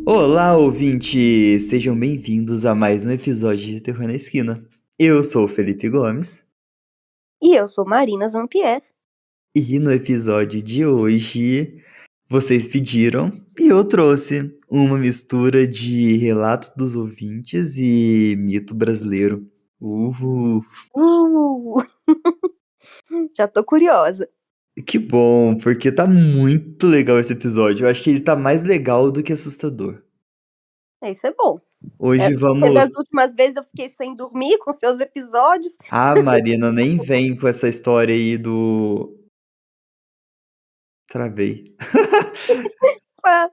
Olá, ouvintes! Sejam bem-vindos a mais um episódio de Terror na Esquina. Eu sou o Felipe Gomes E eu sou Marina Zampier. e no episódio de hoje vocês pediram e eu trouxe uma mistura de relato dos ouvintes e mito brasileiro. Uhul! Uh! Já tô curiosa. Que bom, porque tá muito legal esse episódio. Eu acho que ele tá mais legal do que assustador. Isso é bom. Hoje Porque das vamos. últimas vezes eu fiquei sem dormir com seus episódios. Ah, Marina, nem vem com essa história aí do. Travei. Ah,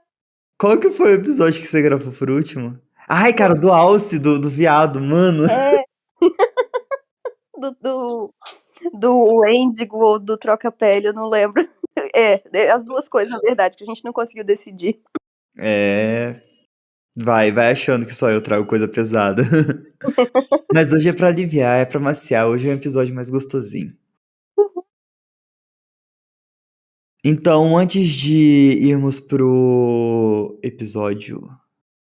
Qual que foi o episódio que você gravou por último? Ai, cara, do Alce, do viado, mano. É, do, do, do Índigo ou do Troca-Pele, eu não lembro. As duas coisas, na verdade, que a gente não conseguiu decidir. É. Vai achando que só eu trago coisa pesada. Mas hoje é pra aliviar, é pra maciar. Hoje é um episódio mais gostosinho. Então, antes de irmos pro episódio,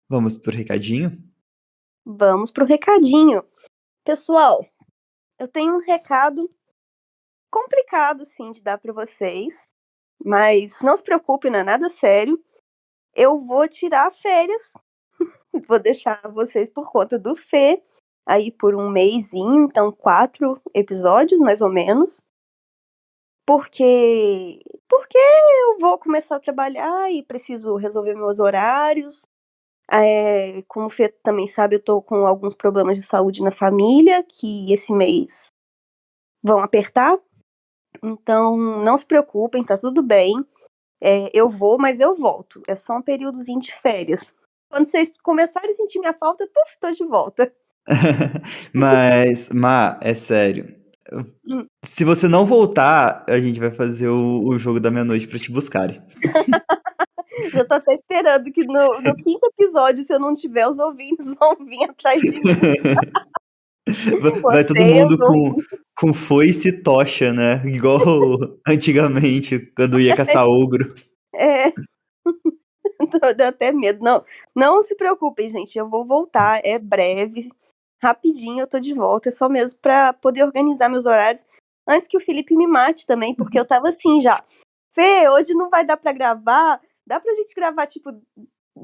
vamos pro recadinho? Vamos pro recadinho. Pessoal, eu tenho um recado complicado, assim, de dar pra vocês. Mas não se preocupe, não é nada sério. Eu vou tirar férias. Vou deixar vocês por conta do Fê, aí por um mesinho, então 4 episódios, mais ou menos. Porque eu vou começar a trabalhar e preciso resolver meus horários. Como o Fê também sabe, eu tô com alguns problemas de saúde na família, que esse mês vão apertar. Então, não se preocupem, tá tudo bem. Eu vou, mas eu volto. É só um períodozinho de férias. Quando vocês começarem a sentir minha falta, puf, tô de volta. Mas, é sério. Hum. Se você não voltar, a gente vai fazer o jogo da meia-noite pra te buscarem. Já tô até esperando que no quinto episódio, se eu não tiver, os ouvintes vão vir atrás de mim. Vai todo Você, mundo os ouvintes. com foice e tocha, né? Igual antigamente, quando ia caçar ogro. É, deu até medo. Não, não se preocupem, gente. Eu vou voltar. É breve. Rapidinho eu tô de volta. É só mesmo pra poder organizar meus horários. Antes que o Felipe me mate também, porque eu tava assim já. Fê, hoje não vai dar pra gravar. Dá pra gente gravar, tipo,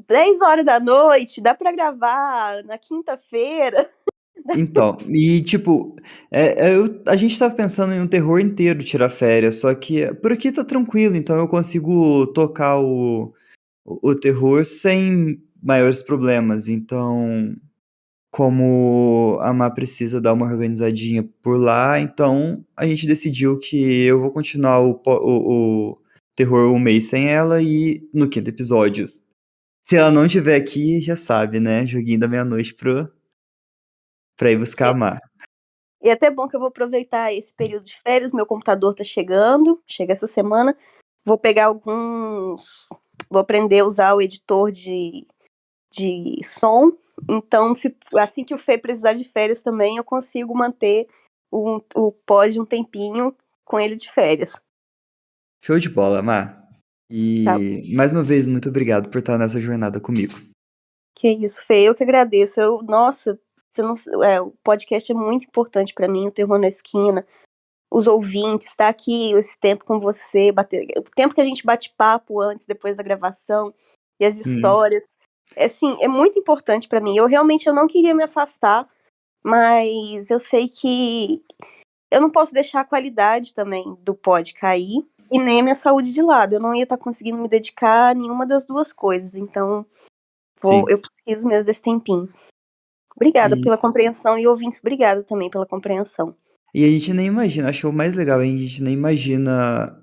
10 horas da noite? Dá pra gravar na quinta-feira? Então, e tipo, a gente tava pensando em um terror inteiro tirar férias, só que por aqui tá tranquilo, então eu consigo tocar o terror sem maiores problemas. Então, como a Má precisa dar uma organizadinha por lá, então a gente decidiu que eu vou continuar o terror um mês sem ela e no quinto episódio. Se ela não estiver aqui, já sabe, né? Joguinho da meia-noite pra ir buscar a Má. E é até bom que eu vou aproveitar esse período de férias. Meu computador tá chegando, chega essa semana. Vou pegar alguns. Vou aprender a usar o editor de som. Então, assim que o Fê precisar de férias também, eu consigo manter o pod um tempinho com ele de férias. Show de bola, Má. Tá? E mais uma vez, muito obrigado por estar nessa jornada comigo. Que isso, Fê, eu que agradeço. Nossa, você não, o podcast é muito importante para mim, o Terror na Esquina. Os ouvintes, estar aqui esse tempo com você, o tempo que a gente bate papo antes, depois da gravação, e as Hum, histórias. Assim, é muito importante para mim. Eu não queria me afastar, mas eu sei que eu não posso deixar a qualidade também do pod cair e nem a minha saúde de lado. Eu não ia estar conseguindo me dedicar a nenhuma das duas coisas. Então, sim. eu preciso mesmo desse tempinho. Obrigada E, pela compreensão e ouvintes, obrigada também pela compreensão. e a gente nem imagina, acho que o mais legal é a gente nem imagina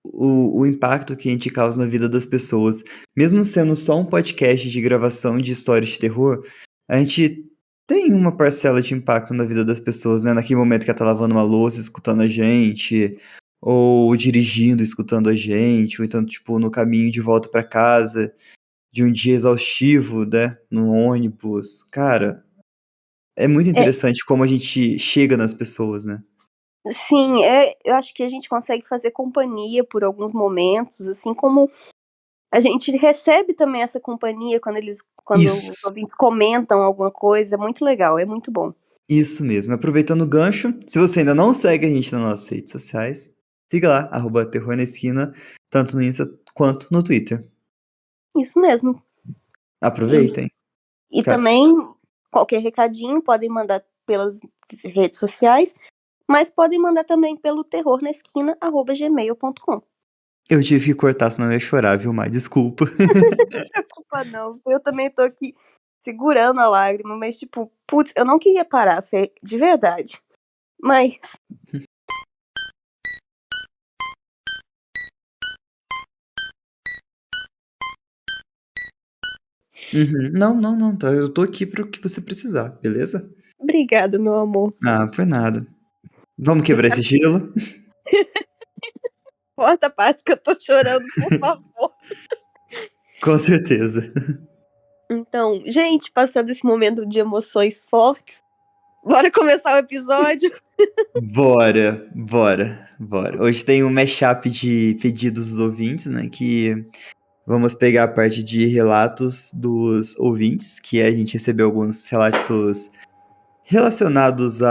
o impacto que a gente causa na vida das pessoas. Mesmo sendo só um podcast de gravação de histórias de terror, a gente tem uma parcela de impacto na vida das pessoas, né? Naquele momento que ela tá lavando uma louça, escutando a gente, ou dirigindo, escutando a gente, ou então, tipo, no caminho de volta pra casa, de um dia exaustivo, né? No ônibus. Cara, é muito É, interessante como a gente chega nas pessoas, né? sim, eu acho que a gente consegue fazer companhia por alguns momentos, assim como A gente recebe também essa companhia quando os Isso, ouvintes comentam alguma coisa, é muito legal, é muito bom. isso mesmo. Aproveitando o gancho, se você ainda não segue a gente nas nossas redes sociais, siga lá, @terror na esquina, tanto no Insta quanto no Twitter. Isso mesmo. Aproveitem. E Ca- também, qualquer recadinho, podem mandar pelas redes sociais, mas podem mandar também pelo terrornaesquina@gmail.com. Eu tive que cortar, senão eu ia chorar, viu, Mai? Desculpa. Não se preocupa não, eu também tô aqui segurando a lágrima, mas tipo, putz, eu não queria parar, Fê, de verdade. Mas Uhum. Não, não, não, tá. Eu tô aqui pro que você precisar, beleza? obrigada, meu amor. Ah, foi nada. Vamos Você quebrar esse sabe, gelo? corta a parte que eu tô chorando, por favor. Com certeza. Então, gente, passando esse momento de emoções fortes, bora começar o episódio? Bora, bora, bora. Hoje tem um mashup de pedidos dos ouvintes, né? Que vamos pegar a parte de relatos dos ouvintes, que a gente recebeu alguns relatos relacionados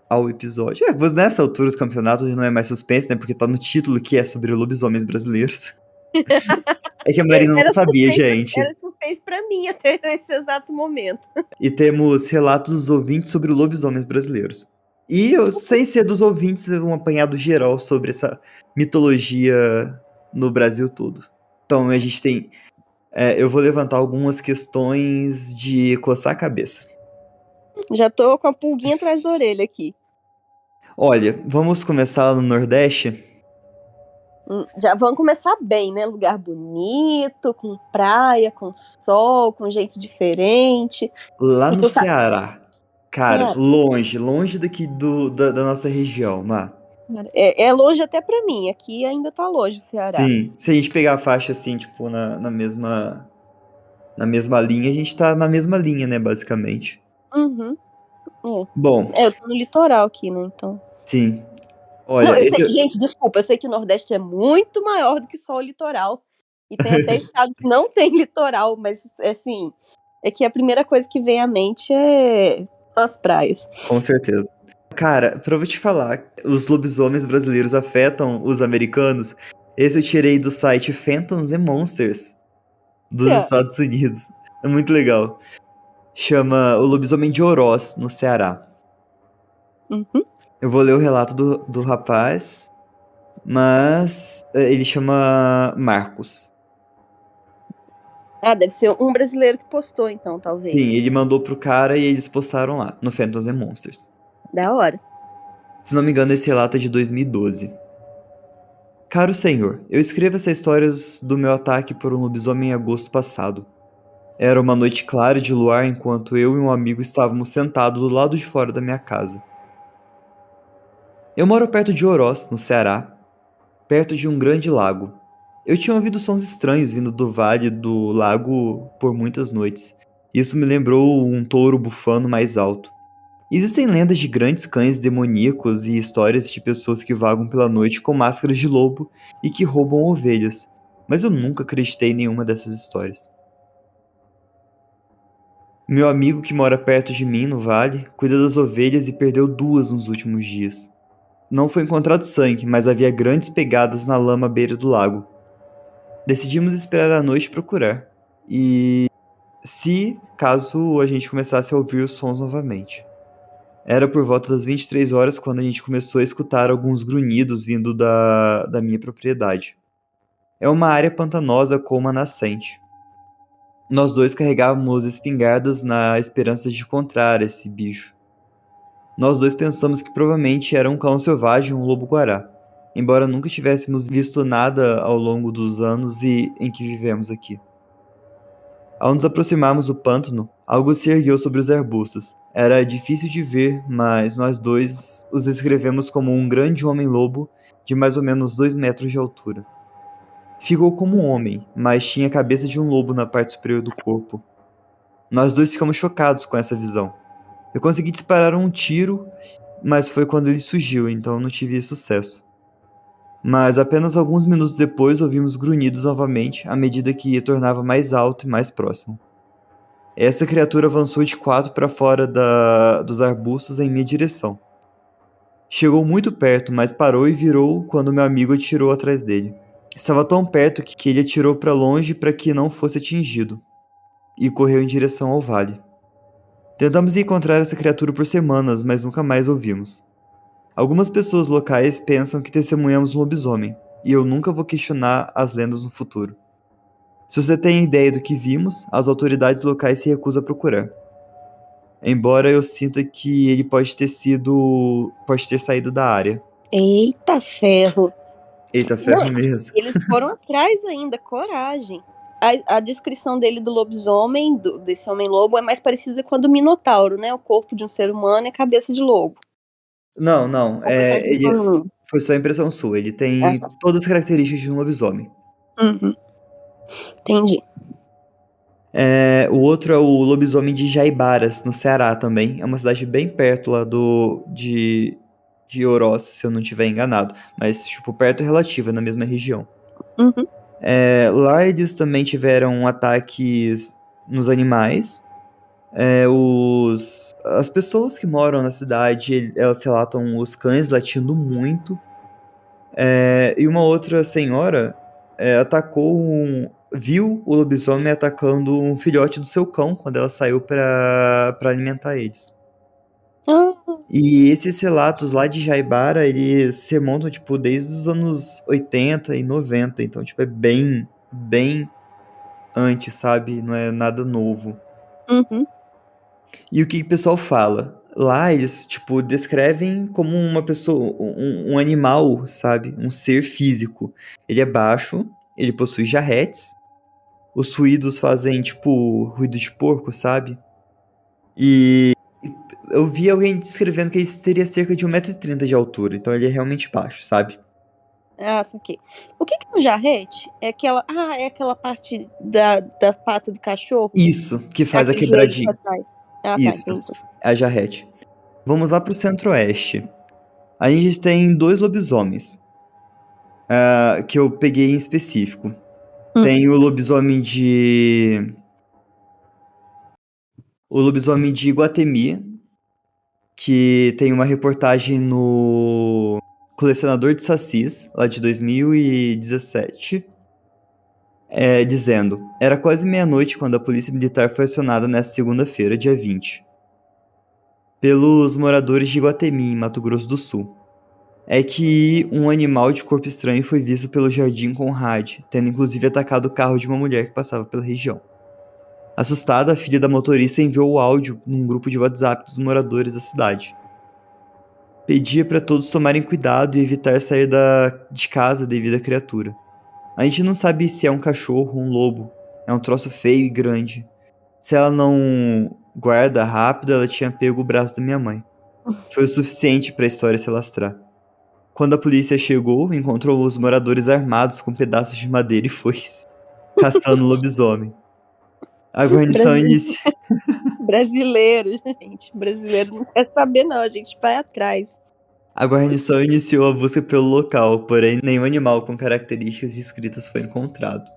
ao episódio. Nessa altura do campeonato não é mais suspense, né? Porque tá no título que é sobre lobisomens brasileiros. É que a Marina não sabia, gente. Era suspense pra mim até esse exato momento. E temos relatos dos ouvintes sobre lobisomens brasileiros. E sem ser dos ouvintes, um apanhado geral sobre essa mitologia no Brasil todo. Então a gente tem. Eu vou levantar algumas questões de coçar a cabeça. Já tô com a pulguinha atrás da orelha aqui. Olha, vamos começar lá no Nordeste. Já vamos começar bem, né? Lugar bonito, com praia, com sol, com gente diferente. Lá E no tu sabe, Ceará. Cara, Ceará, longe, longe daqui da nossa região, Má. é longe até pra mim. Aqui ainda tá longe o Ceará. Sim, se a gente pegar a faixa assim, tipo, na mesma linha, a gente tá na mesma linha, né, basicamente. Uhum. Bom, Eu tô no litoral aqui, né? Então. sim. Não, Olha, eu sei, esse. gente, desculpa, eu sei que o Nordeste é muito maior do que só o litoral. E tem até estado que não tem litoral, mas assim, é que a primeira coisa que vem à mente são as praias. Com certeza. Cara, pra eu te falar, os lobisomens brasileiros afetam os americanos. Esse eu tirei do site Phantoms and Monsters dos É. Estados Unidos. É muito legal. Chama O Lobisomem de Oroz, no Ceará. Uhum. Eu vou ler o relato do rapaz, mas ele chama Marcos. Ah, deve ser um brasileiro que postou, então, Sim, talvez. ele mandou pro cara e eles postaram lá, no Phantoms and Monsters. Da hora. Se não me engano, esse relato é de 2012. Caro senhor, eu escrevo essa história do meu ataque por um lobisomem em agosto passado. Era uma noite clara de luar enquanto eu e um amigo estávamos sentados do lado de fora da minha casa. Eu moro perto de Oroz, no Ceará, perto de um grande lago. Eu tinha ouvido sons estranhos vindo do vale do lago por muitas noites. Isso me lembrou um touro bufando mais alto. Existem lendas de grandes cães demoníacos e histórias de pessoas que vagam pela noite com máscaras de lobo e que roubam ovelhas, mas eu nunca acreditei em nenhuma dessas histórias. Meu amigo que mora perto de mim no vale cuida das ovelhas e perdeu duas nos últimos dias. Não foi encontrado sangue, mas havia grandes pegadas na lama à beira do lago. Decidimos esperar a noite e procurar. E se caso a gente começasse a ouvir os sons novamente. Era por volta das 23 horas quando a gente começou a escutar alguns grunhidos vindo da minha propriedade. É uma área pantanosa com uma nascente. Nós dois carregávamos espingardas na esperança de encontrar esse bicho. Nós dois pensamos que provavelmente era um cão selvagem ou um lobo-guará, embora nunca tivéssemos visto nada ao longo dos anos em que vivemos aqui. Ao nos aproximarmos do pântano, algo se ergueu sobre os arbustos. Era difícil de ver, mas nós dois os descrevemos como um grande homem-lobo de mais ou menos 2 metros de altura. Ficou como um homem, mas tinha a cabeça de um lobo na parte superior do corpo. Nós dois ficamos chocados com essa visão. Eu consegui disparar um tiro, mas foi quando ele surgiu, então não tive sucesso. Mas apenas alguns minutos depois ouvimos grunhidos novamente, à medida que tornava mais alto e mais próximo. Essa criatura avançou de 4 para fora dos arbustos em minha direção. Chegou muito perto, mas parou e virou quando meu amigo atirou atrás dele. Estava tão perto que ele atirou para longe para que não fosse atingido, e correu em direção ao vale. Tentamos encontrar essa criatura por semanas, mas nunca mais ouvimos. Algumas pessoas locais pensam que testemunhamos um lobisomem, e eu nunca vou questionar as lendas no futuro. Se você tem ideia do que vimos, as autoridades locais se recusam a procurar. Embora eu sinta que ele pode ter saído da área. Eita ferro. Eita ferro mesmo. Eles foram atrás ainda, coragem. A descrição dele do lobisomem, desse homem-lobo, é mais parecida com a do Minotauro, né? O corpo de um ser humano e a cabeça de lobo. Não. Foi só Foi só impressão minha? a impressão sua. Ele tem Tá. todas as características de um lobisomem. Uhum. Entendi. O outro é o lobisomem de Jaibaras, no Ceará também. É uma cidade bem perto lá de Oroz, se eu não estiver enganado. Mas, tipo, perto relativa, na mesma região. Uhum. Lá eles também tiveram ataques nos animais. As pessoas que moram na cidade, elas relatam os cães latindo muito. E uma outra senhora viu o lobisomem atacando um filhote do seu cão quando ela saiu pra alimentar eles. Ah, E esses relatos lá de Jaibara, eles se remontam, tipo, desde os anos 80 e 90. Então, tipo, é bem, bem antes, sabe? Não é nada novo. uhum. E o que o pessoal fala? Lá eles, tipo, descrevem como uma pessoa, um animal, sabe? Um ser físico. Ele é baixo, ele possui jarretes. Os ruídos fazem, tipo, ruído de porco, sabe? E eu vi alguém descrevendo que ele teria cerca de 1,30 m de altura. Então ele é realmente baixo, sabe? Ah, saquei. O que é um jarrete? É aquela parte da pata do cachorro? Isso, que É faz a aquele joelho pra quebradinha. trás. Ah, tá, Isso, entendi. é a jarrete. Vamos lá pro centro-oeste. A gente tem 2 lobisomens. Que eu peguei em específico. Tem o lobisomem de... O lobisomem de Iguatemi, que tem uma reportagem no Colecionador de Sacis, lá de 2017, dizendo: era quase meia-noite quando a polícia militar foi acionada nesta segunda-feira, dia 20, pelos moradores de Iguatemi, em Mato Grosso do Sul. É que um animal de corpo estranho foi visto pelo Jardim Conrad, tendo inclusive atacado o carro de uma mulher que passava pela região. Assustada, a filha da motorista enviou o áudio num grupo de WhatsApp dos moradores da cidade. Pedia para todos tomarem cuidado e evitar sair de casa devido à criatura. A gente não sabe se é um cachorro ou um lobo. É um troço feio e grande. Se ela não guarda rápido, ela tinha pego o braço da minha mãe. Foi o suficiente para a história se alastrar. Quando a polícia chegou, encontrou os moradores armados com pedaços de madeira e foice, caçando o lobisomem. A guarnição inicia. Brasileiro, gente. Brasileiro não quer saber, não. A gente vai atrás. A guarnição iniciou a busca pelo local, porém nenhum animal com características descritas foi encontrado.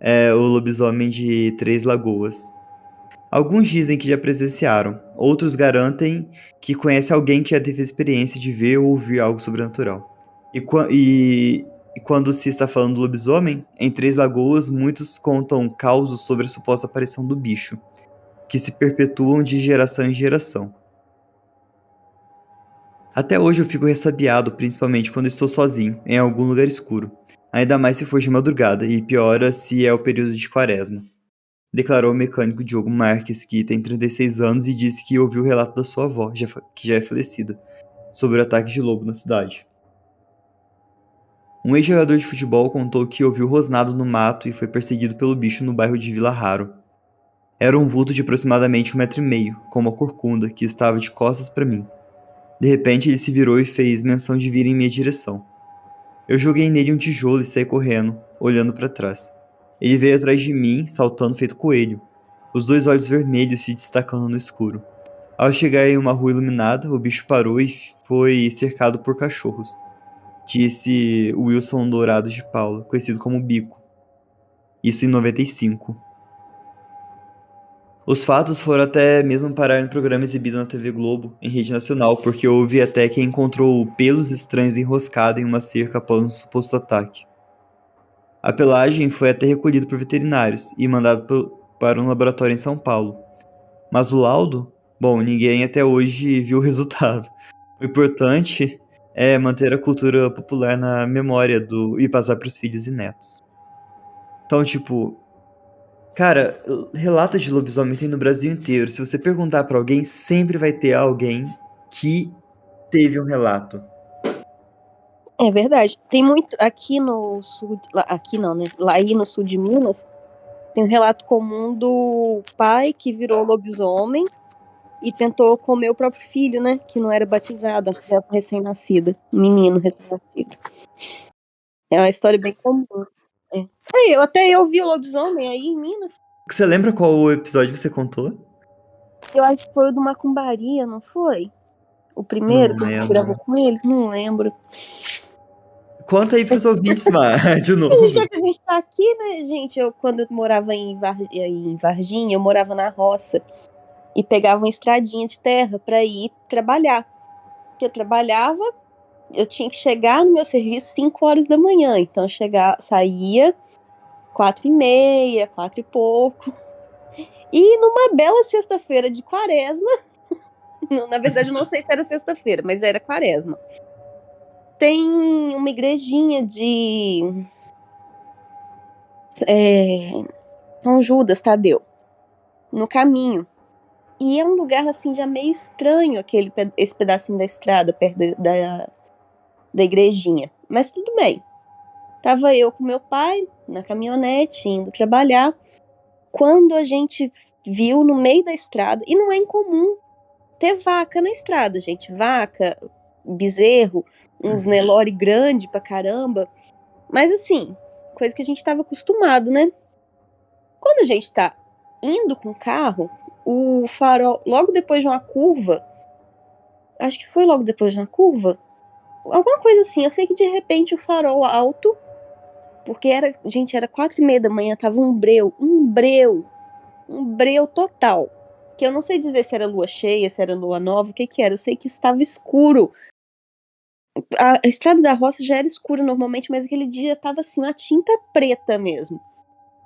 É o lobisomem de Três Lagoas. Alguns dizem que já presenciaram, outros garantem que conhecem alguém que já teve a experiência de ver ou ouvir algo sobrenatural. E quando se está falando do lobisomem, em Três Lagoas muitos contam causos sobre a suposta aparição do bicho, que se perpetuam de geração em geração. Até hoje eu fico ressabiado, principalmente quando estou sozinho, em algum lugar escuro. Ainda mais se for de madrugada, e piora se é o período de quaresma. Declarou o mecânico Diogo Marques, que tem 36 anos e disse que ouviu o relato da sua avó, que já é falecida, sobre o ataque de lobo na cidade. Um ex-jogador de futebol contou que ouviu rosnado no mato e foi perseguido pelo bicho no bairro de Vila Raro. Era um vulto de aproximadamente 1,5 m, com uma corcunda, que estava de costas para mim. De repente ele se virou e fez menção de vir em minha direção. Eu joguei nele um tijolo e saí correndo, olhando para trás. Ele veio atrás de mim, saltando feito coelho, os 2 olhos vermelhos se destacando no escuro. Ao chegar em uma rua iluminada, o bicho parou e foi cercado por cachorros. disse Wilson Dourado de Paula, conhecido como Bico. Isso em 95. Os fatos foram até mesmo parar em programa exibido na TV Globo, em rede nacional, porque houve até quem encontrou pelos estranhos enroscados em uma cerca após um suposto ataque. A pelagem foi até recolhida por veterinários e mandada para um laboratório em São Paulo. Mas o laudo? Bom, ninguém até hoje viu o resultado. O importante é manter a cultura popular na memória e passar para os filhos e netos. Então, tipo, cara, relato de lobisomem tem no Brasil inteiro. Se você perguntar pra alguém, sempre vai ter alguém que teve um relato. É verdade. Tem muito aqui no sul, aqui não, né? Lá aí no sul de Minas, tem um relato comum do pai que virou lobisomem e tentou comer o próprio filho, né? Que não era batizado, a criança recém-nascida, um menino recém-nascido. É uma história bem comum. É. Até eu vi o lobisomem aí em Minas. Você lembra qual episódio você contou? Eu acho que foi o do Macumbaria, não foi? O primeiro Não que a gente lembro. gravou com eles? Não lembro. Conta aí pros ouvintes, Mar, de novo. Já que a gente tá aqui, né, gente? Quando eu morava em Varginha, eu morava na roça e pegava uma estradinha de terra pra ir trabalhar. Porque eu trabalhava, eu tinha que chegar no meu serviço 5 horas da manhã. Então eu saía 4h30, 4 e pouco. E numa bela sexta-feira de quaresma, na verdade eu não sei se era sexta-feira, mas era quaresma, tem uma igrejinha de São Judas Tadeu, no caminho. E é um lugar assim já meio estranho, esse pedacinho da estrada perto da igrejinha. Mas tudo bem. Tava eu com meu pai na caminhonete indo trabalhar, quando a gente viu no meio da estrada, e não é incomum ter vaca na estrada, gente. Vaca, bezerro, uns Nelore grande pra caramba. Mas assim, coisa que a gente tava acostumado, né? Quando a gente tá indo com o carro, o farol, logo depois de uma curva, acho que foi logo depois de uma curva, alguma coisa assim, eu sei que de repente o farol alto, porque era 4h30 da manhã, tava um breu total, que eu não sei dizer se era lua cheia, se era lua nova, o que era, eu sei que estava escuro. A estrada da roça já era escura normalmente, mas aquele dia tava assim, uma tinta preta mesmo.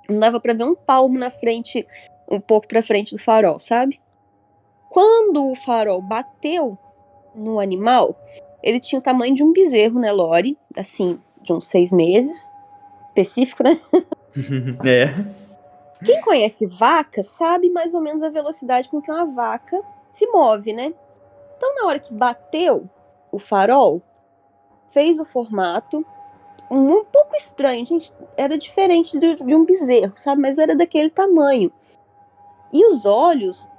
Não dava pra ver um palmo na frente, um pouco pra frente do farol, sabe? Quando o farol bateu no animal, ele tinha o tamanho de um bezerro, né, Lore? Assim, de uns 6 meses. Específico, né? É. Quem conhece vaca sabe mais ou menos a velocidade com que uma vaca se move, né? Então, na hora que bateu o farol, fez o formato um pouco estranho, gente. Era diferente de um bezerro, sabe? Mas era daquele tamanho. E os olhos,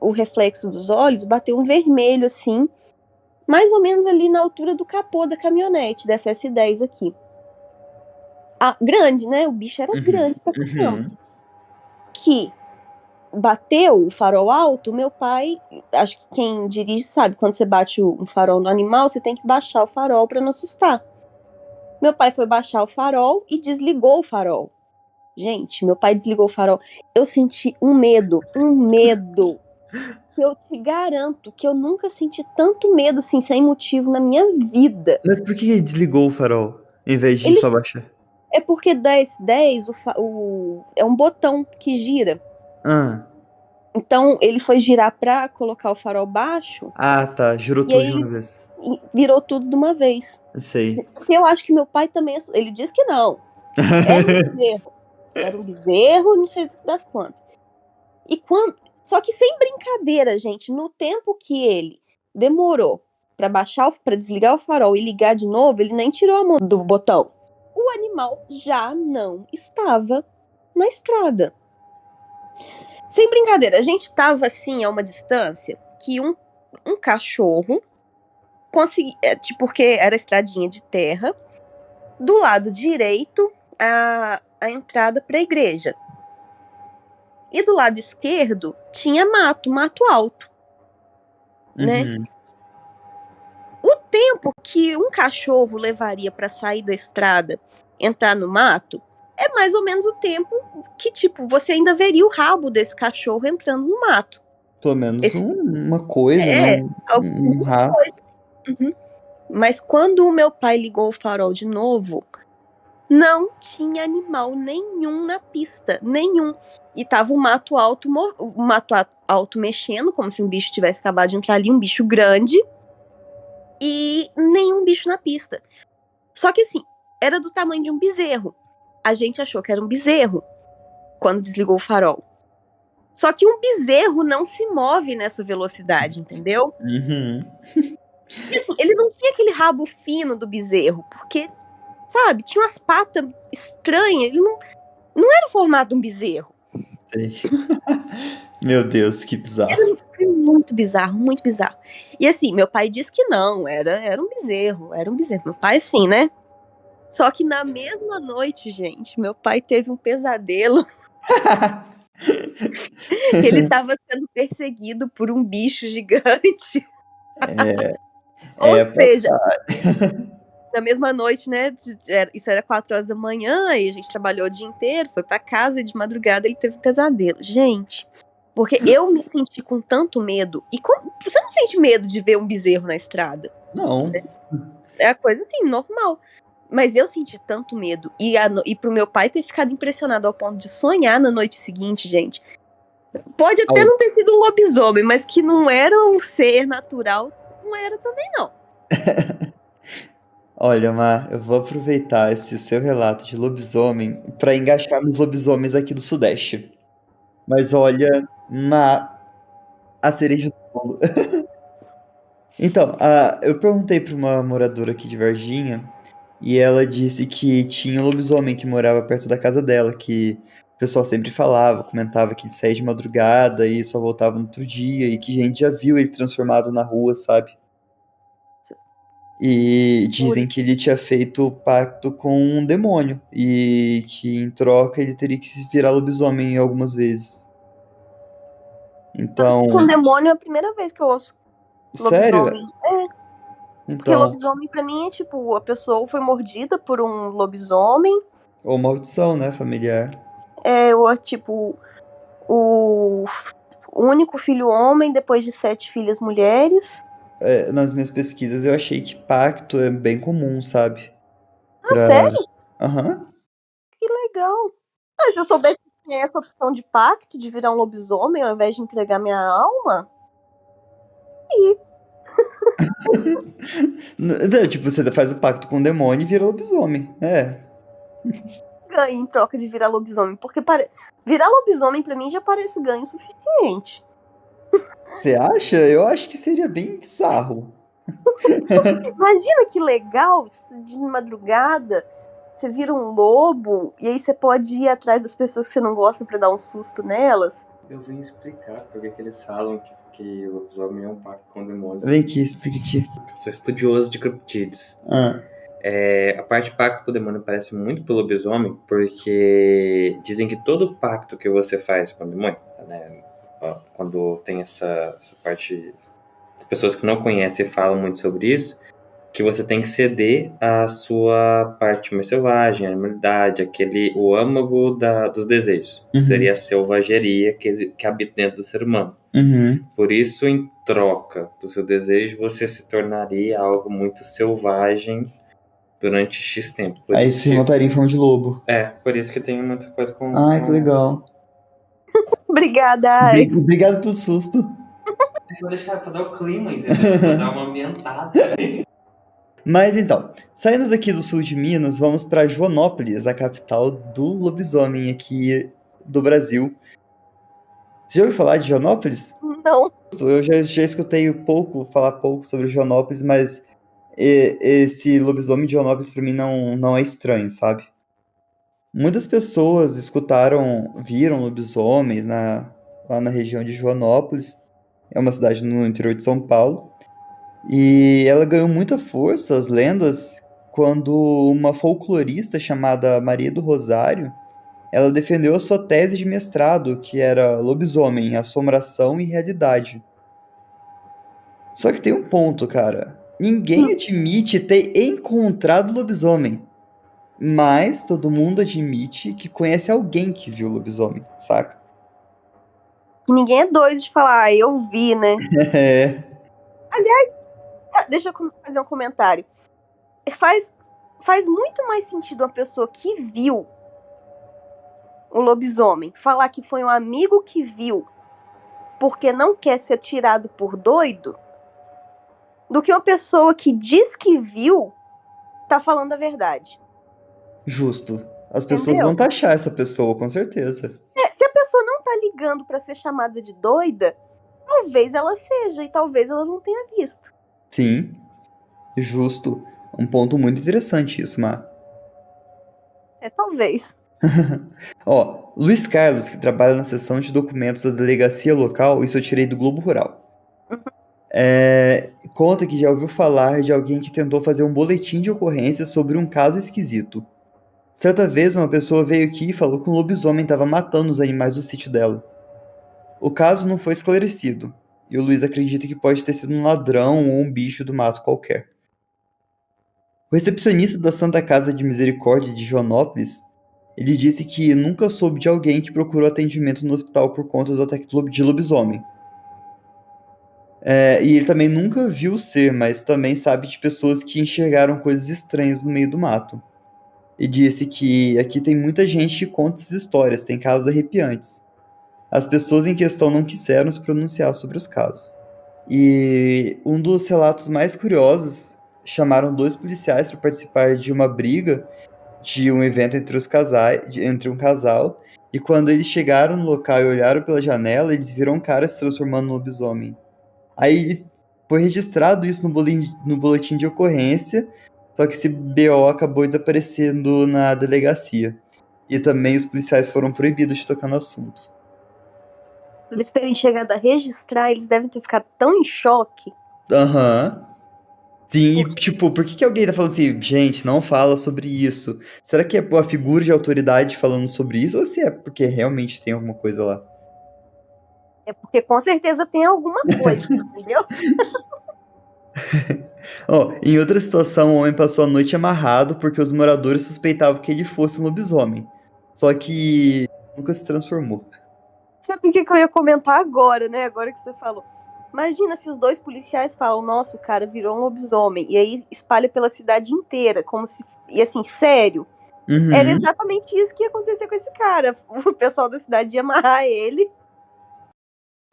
o reflexo dos olhos bateu um vermelho assim, mais ou menos ali na altura do capô da caminhonete, dessa S10 aqui. Grande, né? O bicho era grande pra caramba. Que bateu o farol alto, meu pai, acho que quem dirige sabe, quando você bate um farol no animal, você tem que baixar o farol pra não assustar. Meu pai foi baixar o farol e desligou o farol. Gente, meu pai desligou o farol. Eu senti um medo. Que eu te garanto que eu nunca senti tanto medo, assim, sem motivo na minha vida. Mas por que ele desligou o farol, em vez de só baixar? É porque 10 é um botão que gira. Ah. Então, ele foi girar pra colocar o farol baixo. Ah, tá. Girou tudo de uma vez. Virou tudo de uma vez. Sei. Porque eu acho que meu pai também... Ele disse que não. Era um bezerro, não sei das quantas. Só que sem brincadeira, gente, no tempo que ele demorou pra desligar o farol e ligar de novo, ele nem tirou a mão do botão. O animal já não estava na estrada. Sem brincadeira, a gente tava assim a uma distância que um cachorro conseguia, porque era estradinha de terra, do lado direito a entrada pra igreja. E do lado esquerdo tinha mato alto, né? O tempo que um cachorro levaria pra sair da estrada, entrar no mato, é mais ou menos o tempo que, tipo, você ainda veria o rabo desse cachorro entrando no mato. Pelo menos Esse, uma coisa, né? é, Um alguma rastro. coisa. Uhum. Mas quando o meu pai ligou o farol de novo, não tinha animal nenhum na pista, nenhum. E tava o mato alto mexendo, como se um bicho tivesse acabado de entrar ali, um bicho grande, e nenhum bicho na pista. Só que assim, era do tamanho de um bezerro. A gente achou que era um bezerro quando desligou o farol. Só que um bezerro não se move nessa velocidade, entendeu? Uhum. E assim, ele não tinha aquele rabo fino do bezerro, porque, sabe, tinha umas patas estranhas, ele não era o formato de um bezerro. Sei. Meu Deus, que bizarro. Foi muito bizarro, muito bizarro. E assim, meu pai disse que não, era um bezerro, era um bezerro. Meu pai, sim, né? Só que na mesma noite, gente, meu pai teve um pesadelo que ele estava sendo perseguido por um bicho gigante. Ou É pra... seja, na mesma noite, né? Isso era 4 horas da manhã, e a gente trabalhou o dia inteiro, foi pra casa e de madrugada ele teve um pesadelo. Gente, porque eu me senti com tanto medo. E você não sente medo de ver um bezerro na estrada? Não. É a coisa assim, normal. Mas eu senti tanto medo. E pro meu pai ter ficado impressionado ao ponto de sonhar na noite seguinte, gente. Pode até não ter sido um lobisomem, mas que não era um ser natural, não era também, não. Olha, Mar, eu vou aproveitar esse seu relato de lobisomem pra engaixar nos lobisomens aqui do Sudeste. Mas olha, a cereja do bolo. Então, eu perguntei pra uma moradora aqui de Varginha e ela disse que tinha um lobisomem que morava perto da casa dela, que o pessoal sempre falava, comentava que ele saía de madrugada e só voltava no outro dia e que a gente já viu ele transformado na rua, sabe? E dizem que ele tinha feito pacto com um demônio e que em troca ele teria que se virar lobisomem algumas vezes. Então, Com demônio é a primeira vez que eu ouço sério? lobisomem. É, porque Então, lobisomem pra mim é tipo, a pessoa foi mordida por um lobisomem, ou maldição, né, familiar. ou tipo, o único filho homem depois de 7 filhas mulheres. Nas minhas pesquisas eu achei que pacto é bem comum, sabe? Ah, Pra. sério? Aham. Que legal. Ah, se eu soubesse que tinha essa opção de pacto, de virar um lobisomem ao invés de entregar minha alma, Não, tipo, você faz o pacto com o demônio e vira lobisomem. É. ganho em troca de virar lobisomem. Porque virar lobisomem pra mim já parece ganho suficiente. Você acha? Eu acho que seria bem bizarro. Imagina que legal, de madrugada, você vira um lobo e aí você pode ir atrás das pessoas que você não gosta pra dar um susto nelas. Eu vim explicar porque que eles falam que o lobisomem é um pacto com o demônio. Vem aqui, explica aqui. Eu sou estudioso de criptídeos. Ah, A parte pacto com o demônio parece muito pro lobisomem, porque dizem que todo pacto que você faz com o demônio, né, quando tem essa parte, as pessoas que não conhecem falam muito sobre isso, que você tem que ceder a sua parte mais selvagem, a animalidade, o âmago dos desejos, que seria a selvageria que habita dentro do ser humano. uhum. Por isso, em troca do seu desejo, você se tornaria algo muito selvagem durante X tempo. Aí isso se montaria em forma de lobo. Por isso que tem muita coisa com... Ai, que legal. Obrigada, Alex. Obrigado pelo susto. Vou deixar pra dar o clima, entendeu? Pra dar uma ambientada. Mas então, saindo daqui do sul de Minas, vamos para Joanópolis, a capital do lobisomem aqui do Brasil. Você já ouviu falar de Joanópolis? Não. Eu já escutei falar pouco sobre Joanópolis, mas esse lobisomem de Joanópolis para mim não é estranho, sabe? Muitas pessoas viram lobisomens lá na região de Joanópolis. É uma cidade no interior de São Paulo. E ela ganhou muita força, as lendas, quando uma folclorista chamada Maria do Rosário, ela defendeu a sua tese de mestrado, que era lobisomem, assombração e realidade. Só que tem um ponto, cara. Ninguém admite ter encontrado lobisomem. Mas todo mundo admite que conhece alguém que viu lobisomem, saca? E ninguém é doido de falar, eu vi, né? É. Aliás, deixa eu fazer um comentário. Faz muito mais sentido uma pessoa que viu o lobisomem falar que foi um amigo que viu porque não quer ser tirado por doido do que uma pessoa que diz que viu tá falando a verdade. Justo. As pessoas Entendeu? vão taxar essa pessoa, com certeza. Se a pessoa não tá ligando pra ser chamada de doida, talvez ela seja e talvez ela não tenha visto. Sim. Justo. Um ponto muito interessante isso, Mar. Talvez. Ó, Luiz Carlos, que trabalha na seção de documentos da delegacia local, isso eu tirei do Globo Rural. Conta que já ouviu falar de alguém que tentou fazer um boletim de ocorrência sobre um caso esquisito. Certa vez, uma pessoa veio aqui e falou que um lobisomem estava matando os animais do sítio dela. O caso não foi esclarecido, e o Luiz acredita que pode ter sido um ladrão ou um bicho do mato qualquer. O recepcionista da Santa Casa de Misericórdia de Joanópolis, ele disse que nunca soube de alguém que procurou atendimento no hospital por conta do ataque de lobisomem. E ele também nunca viu o ser, mas também sabe de pessoas que enxergaram coisas estranhas no meio do mato. E disse que aqui tem muita gente que conta essas histórias, tem casos arrepiantes. As pessoas em questão não quiseram se pronunciar sobre os casos. E um dos relatos mais curiosos, chamaram 2 policiais para participar de uma briga de um evento entre um casal, e quando eles chegaram no local e olharam pela janela, eles viram um cara se transformando no lobisomem. Aí foi registrado isso no boletim de ocorrência, só que esse BO acabou desaparecendo na delegacia. E também os policiais foram proibidos de tocar no assunto. Eles terem chegado a registrar, eles devem ter ficado tão em choque. Aham. Sim, e, tipo, por que alguém tá falando assim, gente, não fala sobre isso? Será que é a figura de autoridade falando sobre isso, ou se é porque realmente tem alguma coisa lá? É porque com certeza tem alguma coisa, entendeu? Em outra situação, o homem passou a noite amarrado porque os moradores suspeitavam que ele fosse um lobisomem. Só que nunca se transformou. Sabe o que eu ia comentar agora, né? Agora que você falou. Imagina se os 2 policiais falam, nossa, o cara virou um lobisomem. E aí espalha pela cidade inteira, como se... E assim, sério. Uhum. Era exatamente isso que ia acontecer com esse cara. O pessoal da cidade ia amarrar ele.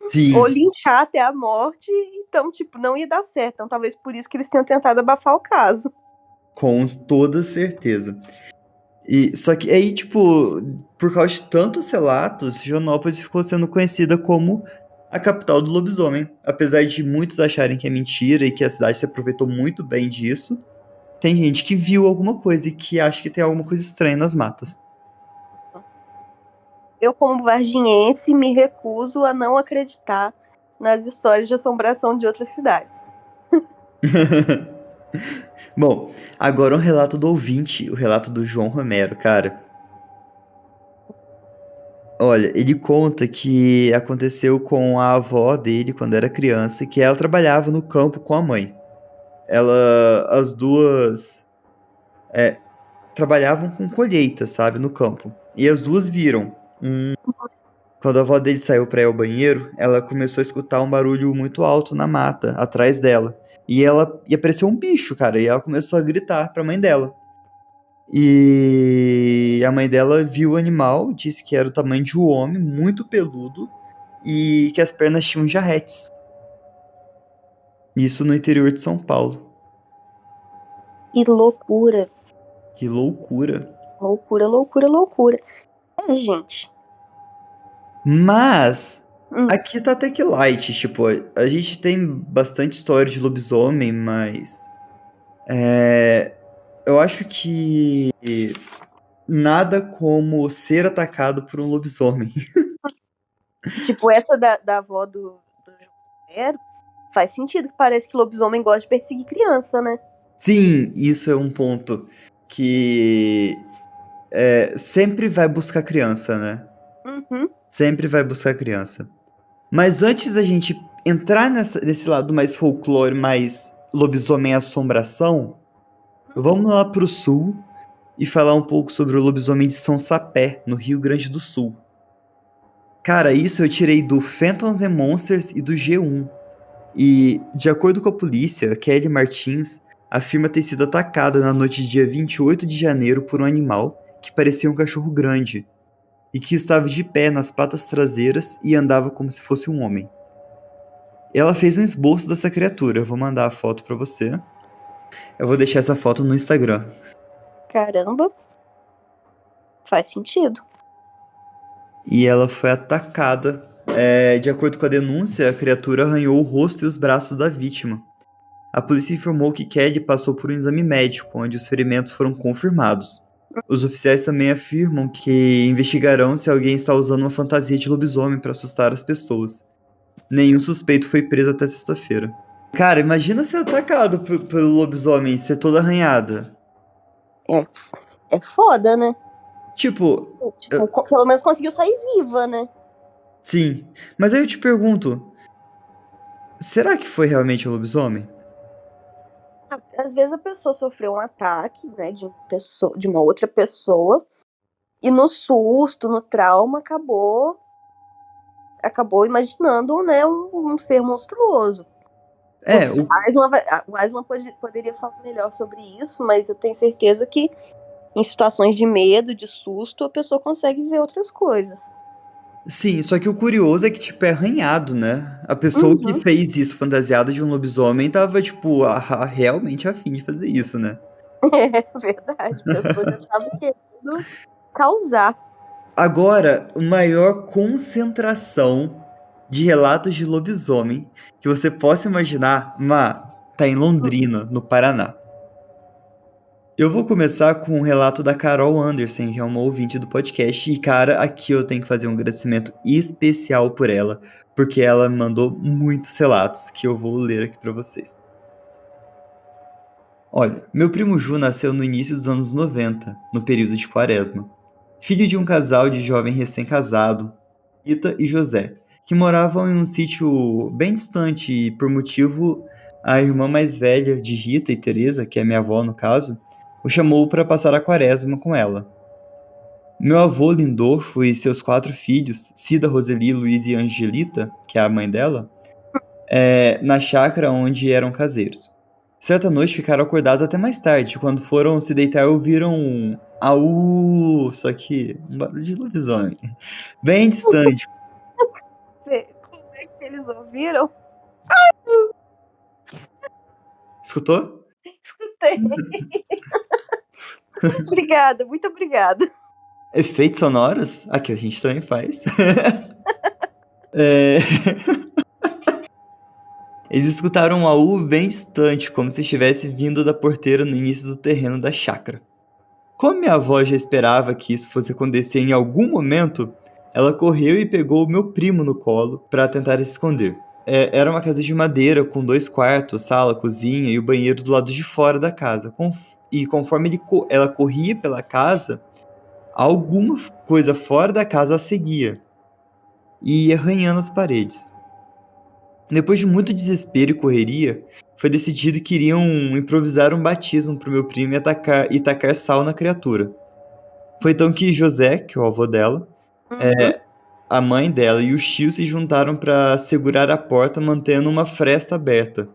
Sim. Ou linchar até a morte. Então, tipo, não ia dar certo. Então, talvez por isso que eles tenham tentado abafar o caso. Com toda certeza. Só que aí, tipo, por causa de tantos relatos, Joanópolis ficou sendo conhecida como a capital do lobisomem. Apesar de muitos acharem que é mentira e que a cidade se aproveitou muito bem disso, tem gente que viu alguma coisa e que acha que tem alguma coisa estranha nas matas. Eu, como varginhense, me recuso a não acreditar nas histórias de assombração de outras cidades. Bom, agora um relato do ouvinte, o relato do João Romero, cara. Olha, ele conta que aconteceu com a avó dele quando era criança, que ela trabalhava no campo com a mãe. As duas trabalhavam com colheita, sabe, no campo. E as duas viram. Quando a avó dele saiu pra ir ao banheiro, ela começou a escutar um barulho muito alto na mata, atrás dela. E apareceu um bicho, cara, e ela começou a gritar pra mãe dela. E a mãe dela viu o animal, disse que era o tamanho de um homem, muito peludo, e que as pernas tinham jarretes. Isso no interior de São Paulo. Que loucura. Que loucura. Loucura, loucura, loucura. Gente. Mas aqui tá até que light, tipo, a gente tem bastante história de lobisomem, mas eu acho que nada como ser atacado por um lobisomem. Tipo, essa da avó do João Romero faz sentido, que parece que lobisomem gosta de perseguir criança, né? Sim, isso é um ponto que sempre vai buscar criança, né? Uhum. Sempre vai buscar criança. Mas antes da gente entrar nesse lado mais folclore, mais lobisomem assombração, vamos lá pro sul e falar um pouco sobre o lobisomem de São Sapé, no Rio Grande do Sul. Cara, isso eu tirei do Phantoms and Monsters e do G1. E, de acordo com a polícia, Kelly Martins afirma ter sido atacada na noite de dia 28 de janeiro por um animal que parecia um cachorro grande e que estava de pé nas patas traseiras e andava como se fosse um homem. Ela fez um esboço dessa criatura, eu vou mandar a foto pra você. Eu vou deixar essa foto no Instagram. Caramba. Faz sentido. E ela foi atacada. De acordo com a denúncia, a criatura arranhou o rosto e os braços da vítima. A polícia informou que Kelly passou por um exame médico, onde os ferimentos foram confirmados. Os oficiais também afirmam que investigarão se alguém está usando uma fantasia de lobisomem para assustar as pessoas. Nenhum suspeito foi preso até sexta-feira. Cara, imagina ser atacado pelo lobisomem e ser toda arranhada. É foda, né? Tipo, Pelo menos conseguiu sair viva, né? sim. Mas aí eu te pergunto, será que foi realmente um lobisomem? Às vezes a pessoa sofreu um ataque, né, de uma outra pessoa, e no susto, no trauma, acabou imaginando, né, um ser monstruoso. O Aslan poderia falar melhor sobre isso, mas eu tenho certeza que em situações de medo, de susto, a pessoa consegue ver outras coisas. Sim, só que o curioso é que, tipo, é arranhado, né? A pessoa que fez isso fantasiada de um lobisomem tava, tipo, realmente afim de fazer isso, né? É verdade, a pessoa já estava querendo causar. Agora, a maior concentração de relatos de lobisomem que você possa imaginar, tá em Londrina, no Paraná. Eu vou começar com um relato da Carol Anderson, que é uma ouvinte do podcast, e cara, aqui eu tenho que fazer um agradecimento especial por ela, porque ela me mandou muitos relatos que eu vou ler aqui pra vocês. Olha, meu primo Ju nasceu no início dos anos 90, no período de Quaresma. Filho de um casal de jovem recém-casado, Rita e José, que moravam em um sítio bem distante e, por motivo, a irmã mais velha de Rita e Teresa, que é minha avó no caso, o chamou para passar a Quaresma com ela. Meu avô Lindorfo e seus 4 filhos, Cida, Roseli, Luiz e Angelita, que é a mãe dela, na chácara onde eram caseiros. Certa noite ficaram acordados até mais tarde. Quando foram se deitar, ouviram um au, só que um barulho de lobisomem, bem distante. Como é que eles ouviram? Escutou? Escutei. Obrigada, muito obrigada. Efeitos sonoros? Aqui a gente também faz. Eles escutaram um au bem distante, como se estivesse vindo da porteira no início do terreno da chácara. Como minha avó já esperava que isso fosse acontecer em algum momento, ela correu e pegou o meu primo no colo para tentar se esconder. Era uma casa de madeira com 2 quartos, sala, cozinha e o banheiro do lado de fora da casa. E conforme ela corria pela casa, alguma coisa fora da casa a seguia e ia arranhando as paredes. Depois de muito desespero e correria, foi decidido que iriam improvisar um batismo para o meu primo e tacar sal na criatura. Foi então que José, que é o avô dela, a mãe dela e os tios se juntaram para segurar a porta mantendo uma fresta aberta.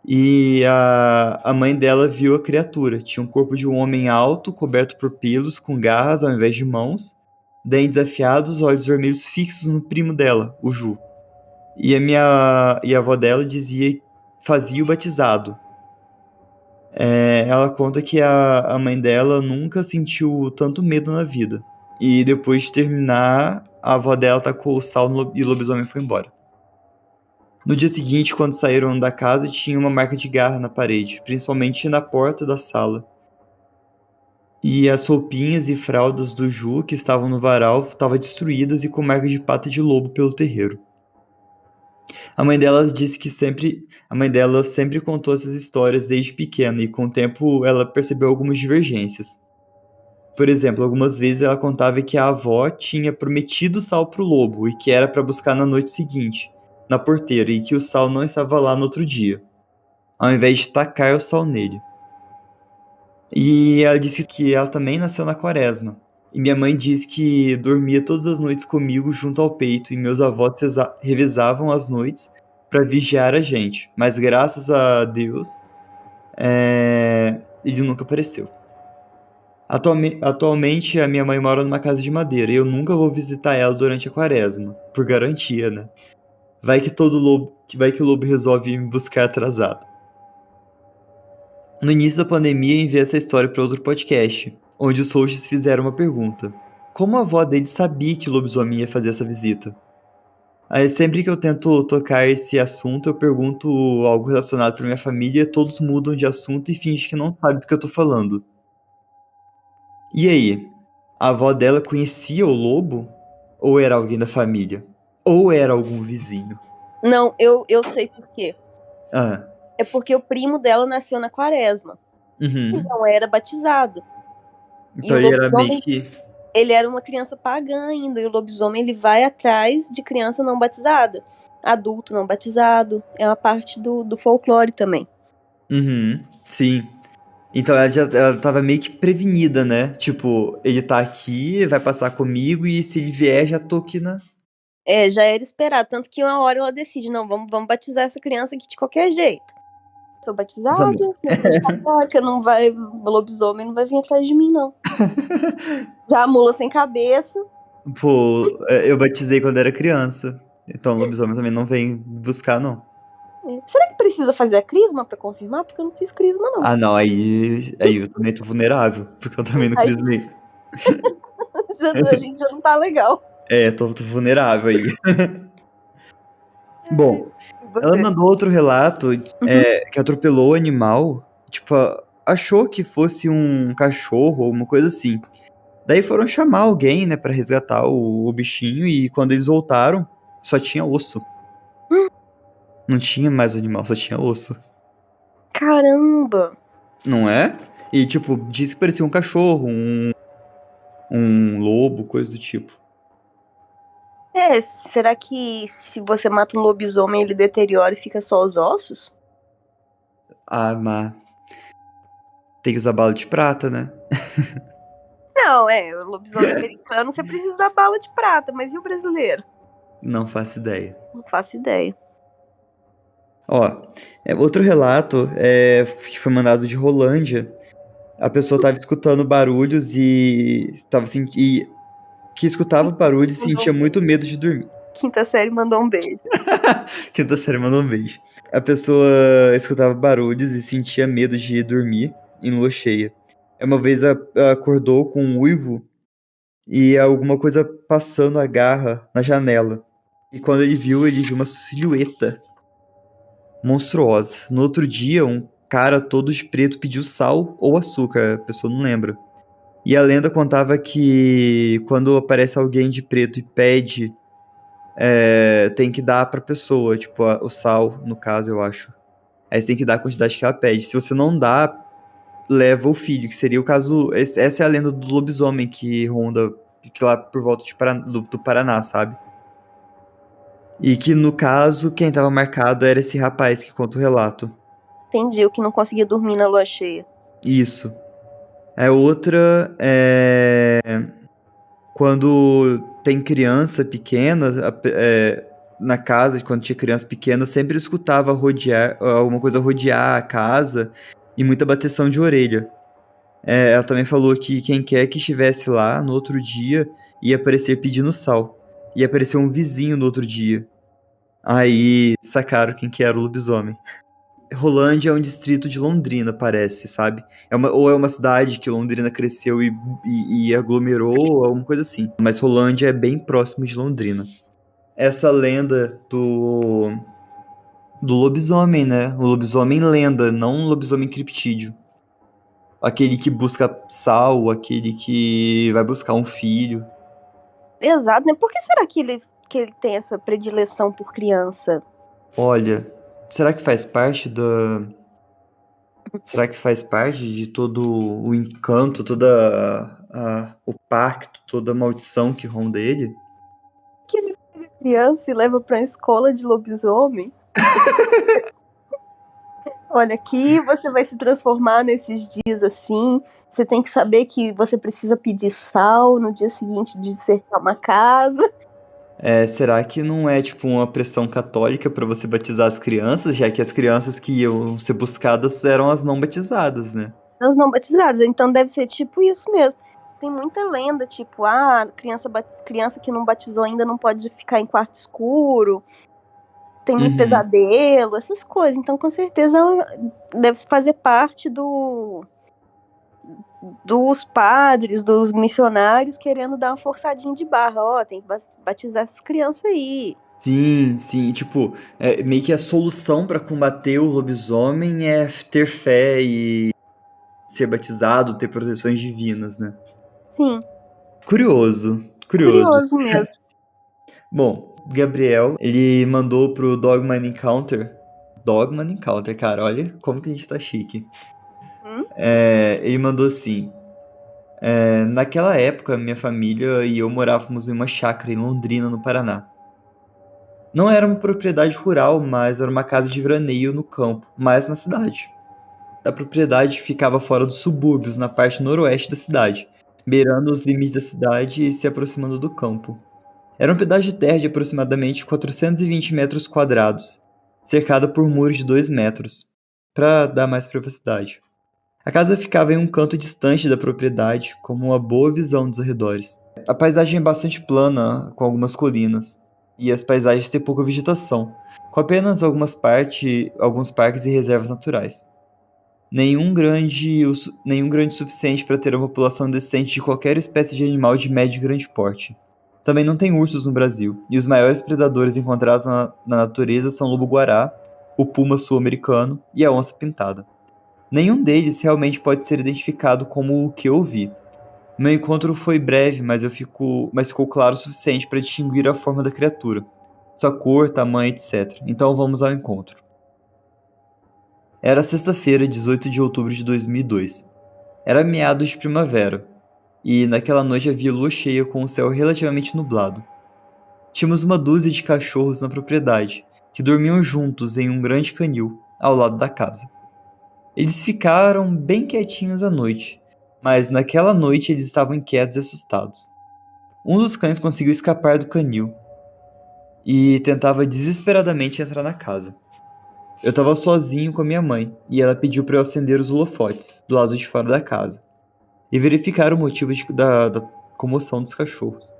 E a mãe dela viu a criatura. Tinha um corpo de um homem alto, coberto por pelos, com garras ao invés de mãos, dentes afiados, olhos vermelhos fixos no primo dela, o Ju. E a avó dela fazia o batizado. Ela conta que a mãe dela nunca sentiu tanto medo na vida. E depois de terminar, a avó dela tacou o sal e o lobisomem foi embora. No dia seguinte, quando saíram da casa, tinha uma marca de garra na parede, principalmente na porta da sala. E as roupinhas e fraldas do Ju, que estavam no varal, estavam destruídas e com marca de pata de lobo pelo terreiro. A mãe dela sempre contou essas histórias desde pequena e com o tempo ela percebeu algumas divergências. Por exemplo, algumas vezes ela contava que a avó tinha prometido sal pro lobo e que era para buscar na noite seguinte, na porteira, e que o sal não estava lá no outro dia. ao invés de tacar o sal nele. E ela disse que ela também nasceu na quaresma. E minha mãe diz que dormia todas as noites comigo junto ao peito e meus avós revezavam as noites para vigiar a gente. Mas graças a Deus, ele nunca apareceu. Atualmente a minha mãe mora numa casa de madeira e eu nunca vou visitar ela durante a quaresma, por garantia, né? Vai que o lobo resolve me buscar atrasado. No início da pandemia, eu enviei essa história para outro podcast, onde os hosts fizeram uma pergunta. Como a avó dele sabia que o lobisomem ia fazer essa visita? Aí sempre que eu tento tocar esse assunto, eu pergunto algo relacionado pra minha família, todos mudam de assunto e fingem que não sabem do que eu tô falando. E aí? A avó dela conhecia o lobo? Ou era alguém da família? Ou era algum vizinho? Não, eu sei por quê. Ah. É porque o primo dela nasceu na quaresma. Uhum. E não era batizado. Então E o ele era meio lobisomem, que... ele era uma criança pagã ainda. E o lobisomem, ele vai atrás de criança não batizada. Adulto não batizado. É uma parte do folclore também. Uhum, sim. Então ela tava meio que prevenida, né? Tipo, ele tá aqui, vai passar comigo e se ele vier, já tô aqui na... Já era esperado. Tanto que uma hora ela decide, não, vamos batizar essa criança aqui de qualquer jeito. Sou batizada, minha igreja católica, não vai, o lobisomem não vai vir atrás de mim, não. Já a mula sem cabeça. Pô, eu batizei quando era criança. Então o lobisomem também não vem buscar, não. Será que precisa fazer a crisma pra confirmar? Porque eu não fiz crisma, não. Ah, não, aí eu também tô vulnerável, porque eu também não crismei. A gente já não tá legal. Tô vulnerável aí. Bom, ela mandou outro relato que atropelou o animal, tipo, achou que fosse um cachorro ou uma coisa assim. Daí foram chamar alguém, né, pra resgatar o bichinho e quando eles voltaram, só tinha osso. Não tinha mais animal, só tinha osso. Caramba! Não é? E, tipo, disse que parecia um cachorro, um lobo, coisa do tipo. Será que se você mata um lobisomem, ele deteriora e fica só os ossos? Ah, mas tem que usar bala de prata, né? Não, o lobisomem americano você precisa da bala de prata, mas e o brasileiro? Não faço ideia. Não faço ideia. Ó, outro relato que foi mandado de Rolândia. A pessoa tava escutando barulhos e que escutava barulhos e sentia muito medo de dormir. Quinta série mandou um beijo. Quinta série mandou um beijo. A pessoa escutava barulhos e sentia medo de dormir em lua cheia. Uma vez acordou com um uivo e alguma coisa passando a garra na janela. E quando ele viu uma silhueta monstruosa. No outro dia, um cara todo de preto pediu sal ou açúcar, a pessoa não lembra. E a lenda contava que quando aparece alguém de preto e pede, tem que dar pra pessoa, tipo, o sal, no caso, eu acho. Aí você tem que dar a quantidade que ela pede. Se você não dá, leva o filho, que seria o caso... Essa é a lenda do lobisomem que ronda lá por volta do Paraná, sabe? E que, no caso, quem tava marcado era esse rapaz que conta o relato. Entendi, o que não conseguia dormir na lua cheia. Isso. Outra quando tem criança pequena, na casa, quando tinha criança pequena, sempre escutava alguma coisa rodear a casa e muita bateção de orelha. Ela também falou que quem quer que estivesse lá no outro dia ia aparecer pedindo sal. Ia aparecer um vizinho no outro dia. Aí sacaram quem que era o lobisomem. Rolândia é um distrito de Londrina, parece, sabe? Ou é uma cidade que Londrina cresceu e aglomerou, ou alguma coisa assim. Mas Rolândia é bem próximo de Londrina. Essa lenda do lobisomem, né? O lobisomem lenda, não um lobisomem criptídeo. Aquele que busca sal, aquele que vai buscar um filho. Exato, né? Por que será que ele tem essa predileção por criança? Olha, será que faz parte Será que faz parte de todo o encanto, o pacto, toda a maldição que ronda ele? Que ele pega criança e leva pra escola de lobisomens? Olha, aqui você vai se transformar nesses dias assim. Você tem que saber que você precisa pedir sal no dia seguinte de cercar uma casa. Será que não é tipo uma pressão católica pra você batizar as crianças, já que as crianças que iam ser buscadas eram as não batizadas, né? As não batizadas. Então deve ser tipo isso mesmo. Tem muita lenda, tipo, criança que não batizou ainda não pode ficar em quarto escuro. Tem muito pesadelo, essas coisas. Então, com certeza, deve fazer parte dos padres, dos missionários, querendo dar uma forçadinha de barra. Ó, tem que batizar essas crianças aí. Sim, sim, tipo, meio que a solução pra combater o lobisomem é ter fé e ser batizado, ter proteções divinas, né? Sim, Curioso, curioso. curioso mesmo. Bom, Gabriel, ele mandou pro Dogman Encounter. Dogman Encounter, cara, olha como que a gente tá chique. Ele mandou assim: naquela época, minha família e eu morávamos em uma chácara em Londrina, no Paraná. Não era uma propriedade rural, mas era uma casa de veraneio no campo, mas na cidade. A propriedade ficava fora dos subúrbios, na parte noroeste da cidade, beirando os limites da cidade e se aproximando do campo. Era um pedaço de terra de aproximadamente 420 metros quadrados, cercada por muros de 2 metros, para dar mais privacidade. A casa ficava em um canto distante da propriedade, com uma boa visão dos arredores. A paisagem é bastante plana, com algumas colinas, e as paisagens têm pouca vegetação, com apenas alguns parques e reservas naturais. Nenhum grande o suficiente para ter uma população decente de qualquer espécie de animal de médio e grande porte. Também não tem ursos no Brasil, e os maiores predadores encontrados na natureza são o lobo-guará, o puma sul-americano e a onça-pintada. Nenhum deles realmente pode ser identificado como o que eu vi. Meu encontro foi breve, mas ficou claro o suficiente para distinguir a forma da criatura, sua cor, tamanho, etc. Então vamos ao encontro. Era sexta-feira, 18 de outubro de 2002. Era meados de primavera, e naquela noite havia lua cheia com o céu relativamente nublado. Tínhamos uma dúzia de cachorros na propriedade, que dormiam juntos em um grande canil, ao lado da casa. Eles ficaram bem quietinhos à noite, mas naquela noite eles estavam inquietos e assustados. Um dos cães conseguiu escapar do canil e tentava desesperadamente entrar na casa. Eu estava sozinho com a minha mãe e ela pediu para eu acender os holofotes do lado de fora da casa e verificar o motivo da comoção dos cachorros.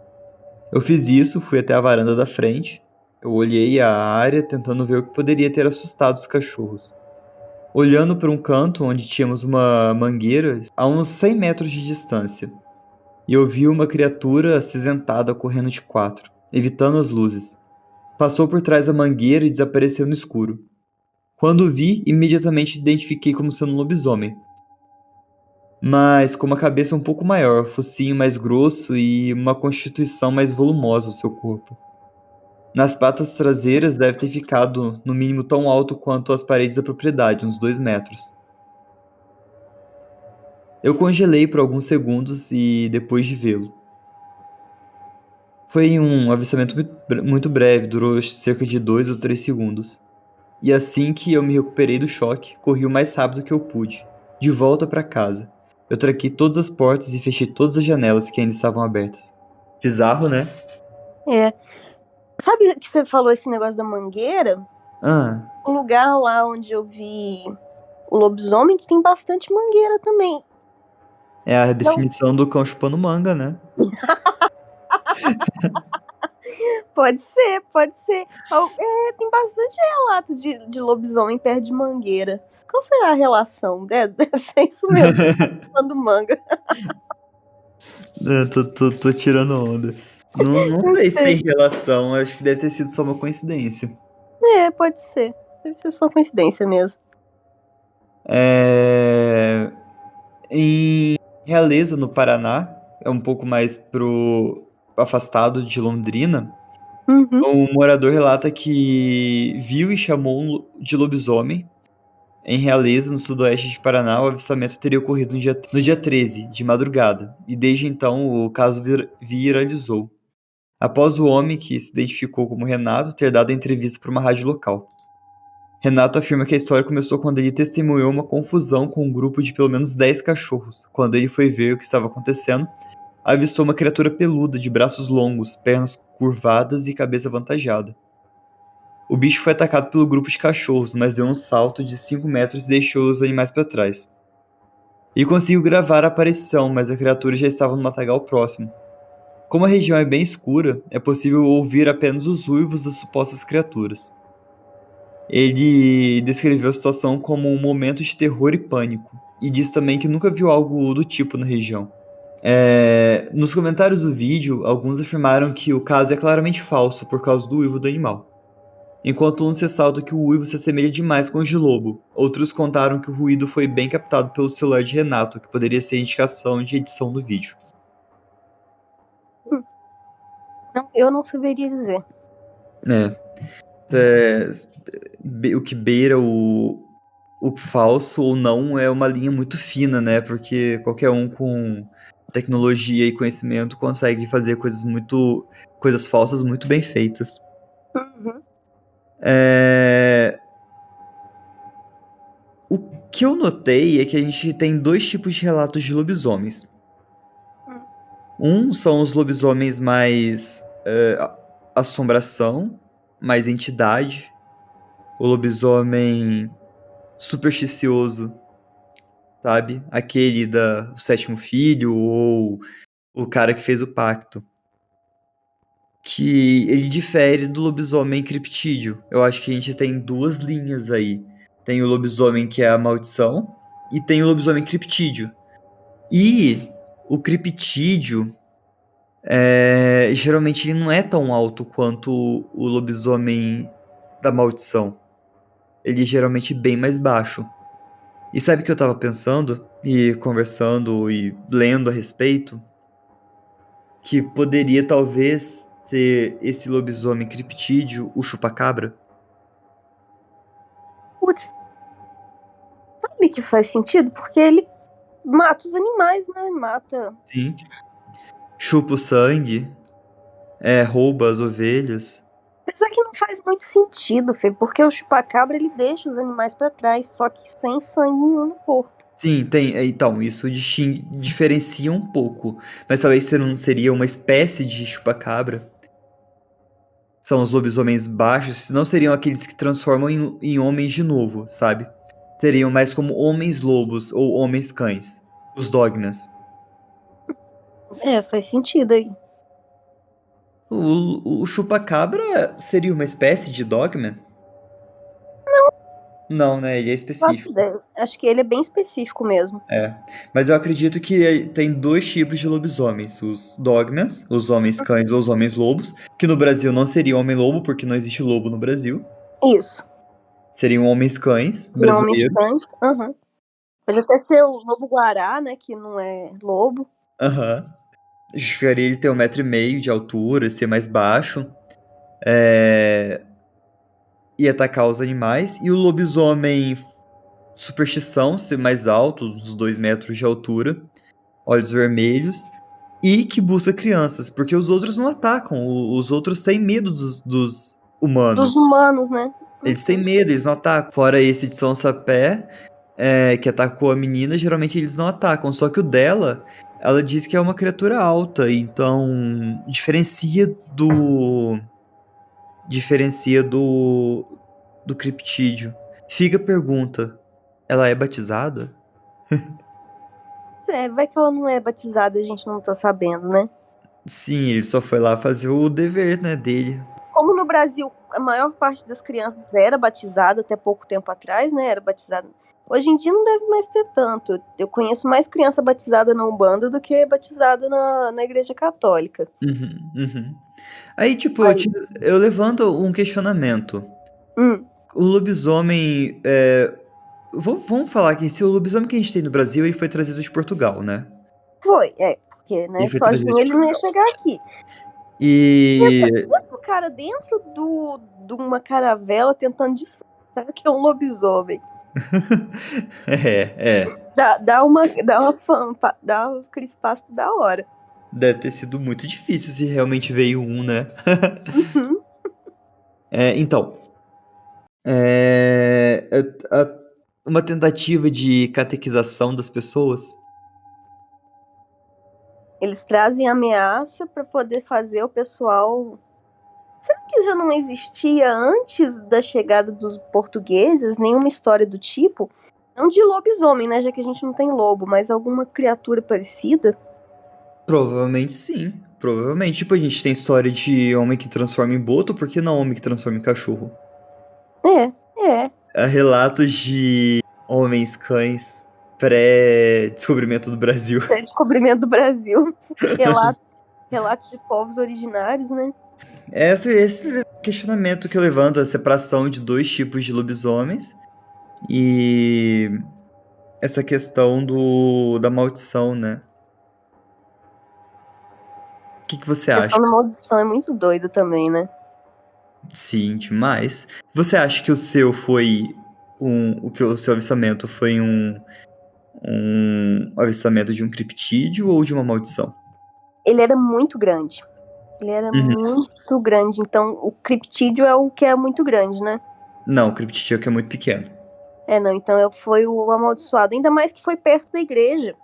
Eu fiz isso, fui até a varanda da frente, eu olhei a área tentando ver o que poderia ter assustado os cachorros. Olhando para um canto onde tínhamos uma mangueira a uns 100 metros de distância, e eu vi uma criatura acinzentada correndo de 4, evitando as luzes. Passou por trás da mangueira e desapareceu no escuro. Quando o vi, imediatamente identifiquei como sendo um lobisomem. Mas com uma cabeça um pouco maior, focinho mais grosso e uma constituição mais volumosa ao seu corpo. Nas patas traseiras deve ter ficado, no mínimo, tão alto quanto as paredes da propriedade, uns 2 metros. Eu congelei por alguns segundos e depois de vê-lo. Foi um avistamento muito breve, durou cerca de 2 ou 3 segundos. E assim que eu me recuperei do choque, corri o mais rápido que eu pude, de volta para casa. Eu tranquei todas as portas e fechei todas as janelas que ainda estavam abertas. Bizarro, né? Sabe que você falou esse negócio da mangueira? Ah, O lugar lá onde eu vi o lobisomem que tem bastante mangueira também. é a definição do cão chupando manga, né? Pode ser, pode ser. Tem bastante relato de lobisomem perto de mangueira. Qual será a relação? Deve ser isso mesmo, chupando manga. Tô tirando onda. Não sei se tem relação, acho que deve ter sido só uma coincidência. Pode ser. Deve ser só coincidência mesmo. Em Realeza, no Paraná, é um pouco mais afastado de Londrina. Uhum. Um morador relata que viu e chamou de lobisomem. Em Realeza, no sudoeste de Paraná, o avistamento teria ocorrido no dia 13, de madrugada, e desde então o caso viralizou. Após o homem, que se identificou como Renato, ter dado entrevista para uma rádio local. Renato afirma que a história começou quando ele testemunhou uma confusão com um grupo de pelo menos 10 cachorros. Quando ele foi ver o que estava acontecendo, avistou uma criatura peluda de braços longos, pernas curvadas e cabeça avantajada. O bicho foi atacado pelo grupo de cachorros, mas deu um salto de 5 metros e deixou os animais para trás. Ele conseguiu gravar a aparição, mas a criatura já estava no matagal próximo. Como a região é bem escura, é possível ouvir apenas os uivos das supostas criaturas. Ele descreveu a situação como um momento de terror e pânico, e disse também que nunca viu algo do tipo na região. Nos comentários do vídeo, alguns afirmaram que o caso é claramente falso por causa do uivo do animal. Enquanto uns ressaltam que o uivo se assemelha demais com o de lobo, outros contaram que o ruído foi bem captado pelo celular de Renato, que poderia ser indicação de edição do vídeo. Eu não saberia dizer. O que beira o falso ou não é uma linha muito fina, né? Porque qualquer um com tecnologia e conhecimento consegue fazer coisas falsas muito bem feitas. Uhum. O que eu notei é que a gente tem 2 tipos de relatos de lobisomens. Um são os lobisomens mais assombração, mais entidade. O lobisomem supersticioso, sabe? Aquele do 7º filho ou o cara que fez o pacto. Que ele difere do lobisomem criptídeo. Eu acho que a gente tem 2 linhas aí. Tem o lobisomem que é a maldição e tem o lobisomem criptídeo. E o criptídeo, geralmente ele não é tão alto quanto o lobisomem da maldição. Ele é geralmente bem mais baixo. E sabe o que eu tava pensando? E conversando e lendo a respeito? Que poderia talvez ser esse lobisomem criptídeo, o chupacabra? Putz, sabe que faz sentido? Porque ele mata os animais, né? Mata. Sim. Chupa o sangue, rouba as ovelhas. Apesar que não faz muito sentido, Fê, porque o chupacabra ele deixa os animais pra trás, só que sem sangue nenhum no corpo. Sim, tem. Então, isso diferencia um pouco. Mas talvez não seria uma espécie de chupacabra. São os lobisomens baixos, não seriam aqueles que transformam em homens de novo, sabe? Teriam mais como homens-lobos ou homens-cães. Os dogmas. Faz sentido aí. O chupacabra seria uma espécie de dogma? Não, né? Ele é específico. Acho que ele é bem específico mesmo. Mas eu acredito que tem 2 tipos de lobisomens. Os dogmas, os homens-cães ou os homens-lobos, que no Brasil não seria homem-lobo, porque não existe lobo no Brasil. Isso. Seriam homens-cães brasileiros. Homens-cães, uhum. Pode até ser o lobo-guará, né? Que não é lobo. Aham. Justificaria ele ter 1,5 m de altura, ser mais baixo. E atacar os animais. E o lobisomem superstição, ser mais alto, uns 2 metros de altura. Olhos vermelhos. E que busca crianças, porque os outros não atacam. Os outros têm medo dos humanos. Dos humanos, né? Eles têm medo, eles não atacam. Fora esse de São Sapé, que atacou a menina, geralmente eles não atacam. Só que o dela, ela diz que é uma criatura alta, então diferencia do criptídeo. Fica a pergunta, ela é batizada? Vai que ela não é batizada, a gente não tá sabendo, né? Sim, ele só foi lá fazer o dever, né, dele. Como no Brasil a maior parte das crianças era batizada até pouco tempo atrás, né? Era batizada. Hoje em dia não deve mais ter tanto. Eu conheço mais criança batizada na Umbanda do que batizada na Igreja Católica. Uhum. Aí, tipo, eu levanto um questionamento. O lobisomem... Vamos falar que se o lobisomem que a gente tem no Brasil ele foi trazido de Portugal, né? Foi, porque, né, sozinho ele não ia chegar aqui. E o cara dentro de uma caravela tentando disfarçar que é um lobisomem. Dá uma creepypasta da hora. Deve ter sido muito difícil se realmente veio um, né? Uhum. Então, É, uma tentativa de catequização das pessoas. Eles trazem ameaça pra poder fazer o pessoal. Será que já não existia antes da chegada dos portugueses nenhuma história do tipo? Não de lobisomem, né? Já que a gente não tem lobo, mas alguma criatura parecida? Provavelmente sim. Provavelmente. Tipo, a gente tem história de homem que transforma em boto, por que não homem que transforma em cachorro? É. Há relatos de homens cães pré-descobrimento do Brasil. Descobrimento do Brasil. Relatos de povos originários, né? Esse questionamento que eu levanto, a separação de dois tipos de lobisomens e essa questão da maldição, né? O que você A acha? questão da maldição é muito doida também, né? Sim, demais. Você acha que o seu foi o seu avistamento foi um avistamento de um criptídeo ou de uma maldição? Ele era muito grande. Ele era muito grande. Então, o criptídeo é o que é muito grande, né? Não, o criptídeo é que é muito pequeno. Não. Então, foi o amaldiçoado. Ainda mais que foi perto da igreja.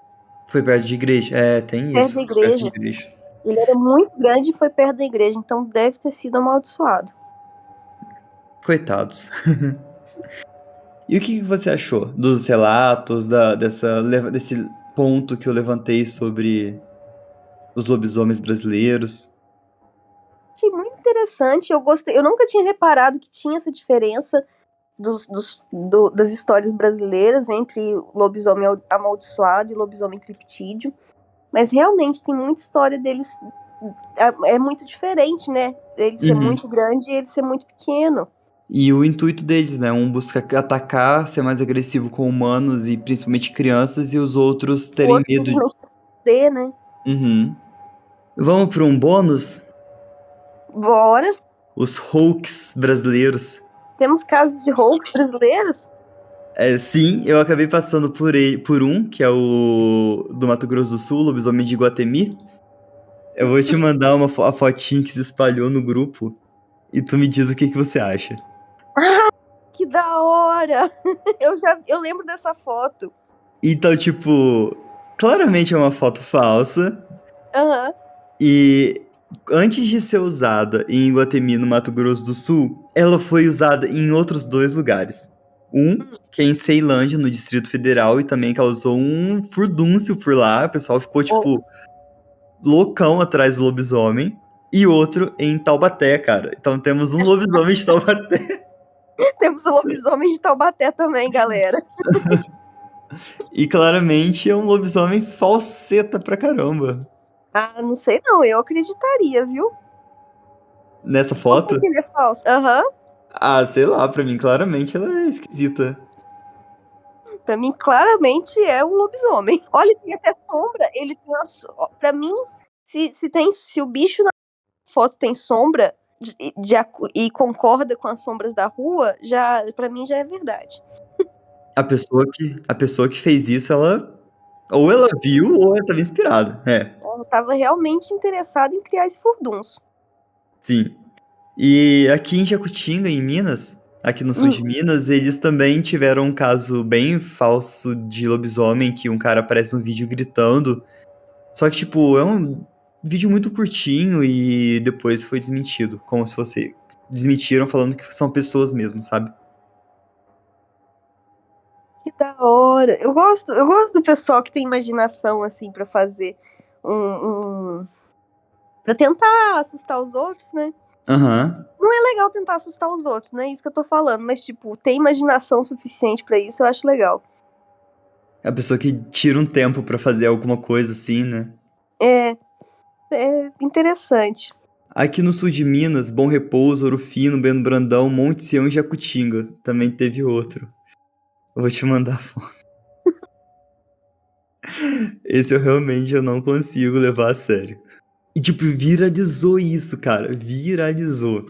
Foi perto de igreja. Tem Perto isso. da Foi perto de igreja. igreja. Ele era muito grande e foi perto da igreja. Então, deve ter sido amaldiçoado. Coitados. E o que você achou dos relatos, desse ponto que eu levantei sobre os lobisomens brasileiros? Achei muito interessante. Eu gostei. Eu nunca tinha reparado que tinha essa diferença das histórias brasileiras entre lobisomem amaldiçoado e lobisomem criptídeo. Mas realmente tem muita história deles. É muito diferente, né? Ele ser muito grande e ele ser muito pequeno. E o intuito deles, né? Um busca atacar, ser mais agressivo com humanos e principalmente crianças, e os outros terem Outro medo. não ser, né? Vamos para um bônus? Bora. Os hoax brasileiros. Temos casos de hoax brasileiros? Sim, eu acabei passando por um, que é o do Mato Grosso do Sul, lobisomem de Iguatemi. Eu vou te mandar a fotinho que se espalhou no grupo e tu me diz o que você acha. Que da hora! Eu lembro dessa foto. Então, tipo, claramente é uma foto falsa. Aham. E antes de ser usada em Iguatemi, no Mato Grosso do Sul, ela foi usada em outros dois lugares. Que é em Ceilândia, no Distrito Federal, e também causou um furdúncio por lá. O pessoal ficou, tipo, loucão atrás do lobisomem. E outro em Taubaté, cara. Então temos um lobisomem de Taubaté. Temos o lobisomem de Taubaté também, galera. E claramente é um lobisomem falseta pra caramba. Não sei não, eu acreditaria, viu? Nessa foto? Por que ele é falso? Aham. Sei lá, pra mim claramente ela é esquisita. Pra mim, claramente é um lobisomem. Olha, tem até sombra. Ele tem uma. Pra mim, se o bicho na foto tem sombra e concorda com as sombras da rua, pra mim já é verdade. A pessoa que fez isso, ou ela viu ou ela estava inspirada. Ela tava realmente interessada em criar esse furdunço. Sim. E aqui em Jacutinga, em Minas, aqui no sul de Minas, eles também tiveram um caso bem falso de lobisomem, que um cara aparece no vídeo gritando. Só que, tipo, é um vídeo muito curtinho e depois foi desmentido. Como se fosse... Desmentiram falando que são pessoas mesmo, sabe? Que da hora. Eu gosto do pessoal que tem imaginação, assim, pra fazer pra tentar assustar os outros, né? Não é legal tentar assustar os outros, não é isso que eu tô falando, mas, tipo, ter imaginação suficiente pra isso eu acho legal. A pessoa que tira um tempo pra fazer alguma coisa assim, né? É interessante. Aqui no sul de Minas, Bom Repouso, Ouro Fino, Bento Brandão, Monte Sião e Jacutinga. Também teve outro. Eu vou te mandar a foto. Esse eu não consigo levar a sério. E tipo, viralizou isso, cara. Viralizou.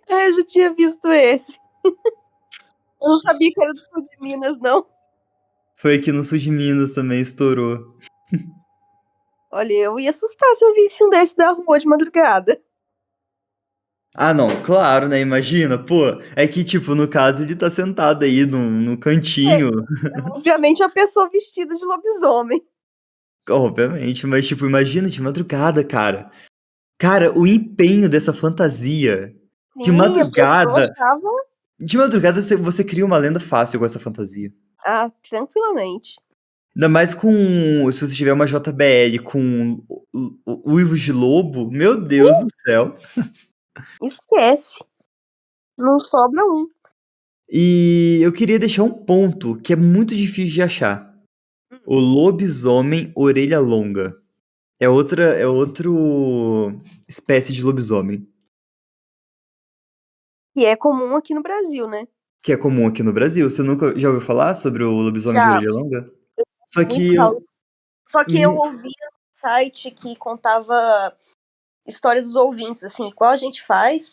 Eu já tinha visto esse. Eu não sabia que era do sul de Minas, não. Foi aqui no sul de Minas também, estourou. Olha, eu ia assustar se eu visse um desse da rua de madrugada. Ah, não, claro, né? Imagina, pô. É que, tipo, no caso, ele tá sentado aí no cantinho, Obviamente, a pessoa vestida de lobisomem. obviamente, mas, tipo, imagina de madrugada, cara. Cara, o empenho dessa fantasia. De Sim, a pessoa madrugada. tava, De madrugada você cria uma lenda fácil com essa fantasia. tranquilamente. Ainda mais com. Se você tiver uma JBL com uivos de lobo, meu Deus do céu. Esquece. Não sobra um. E eu queria deixar um ponto que é muito difícil de achar. O lobisomem orelha longa. É outro espécie de lobisomem. Que é comum aqui no Brasil, né? Que é comum aqui no Brasil. Você nunca já ouviu falar sobre o lobisomem de Já, orelha longa? Só muito que calor. eu. Só que eu ouvi um site que contava história dos ouvintes, assim, igual a gente faz,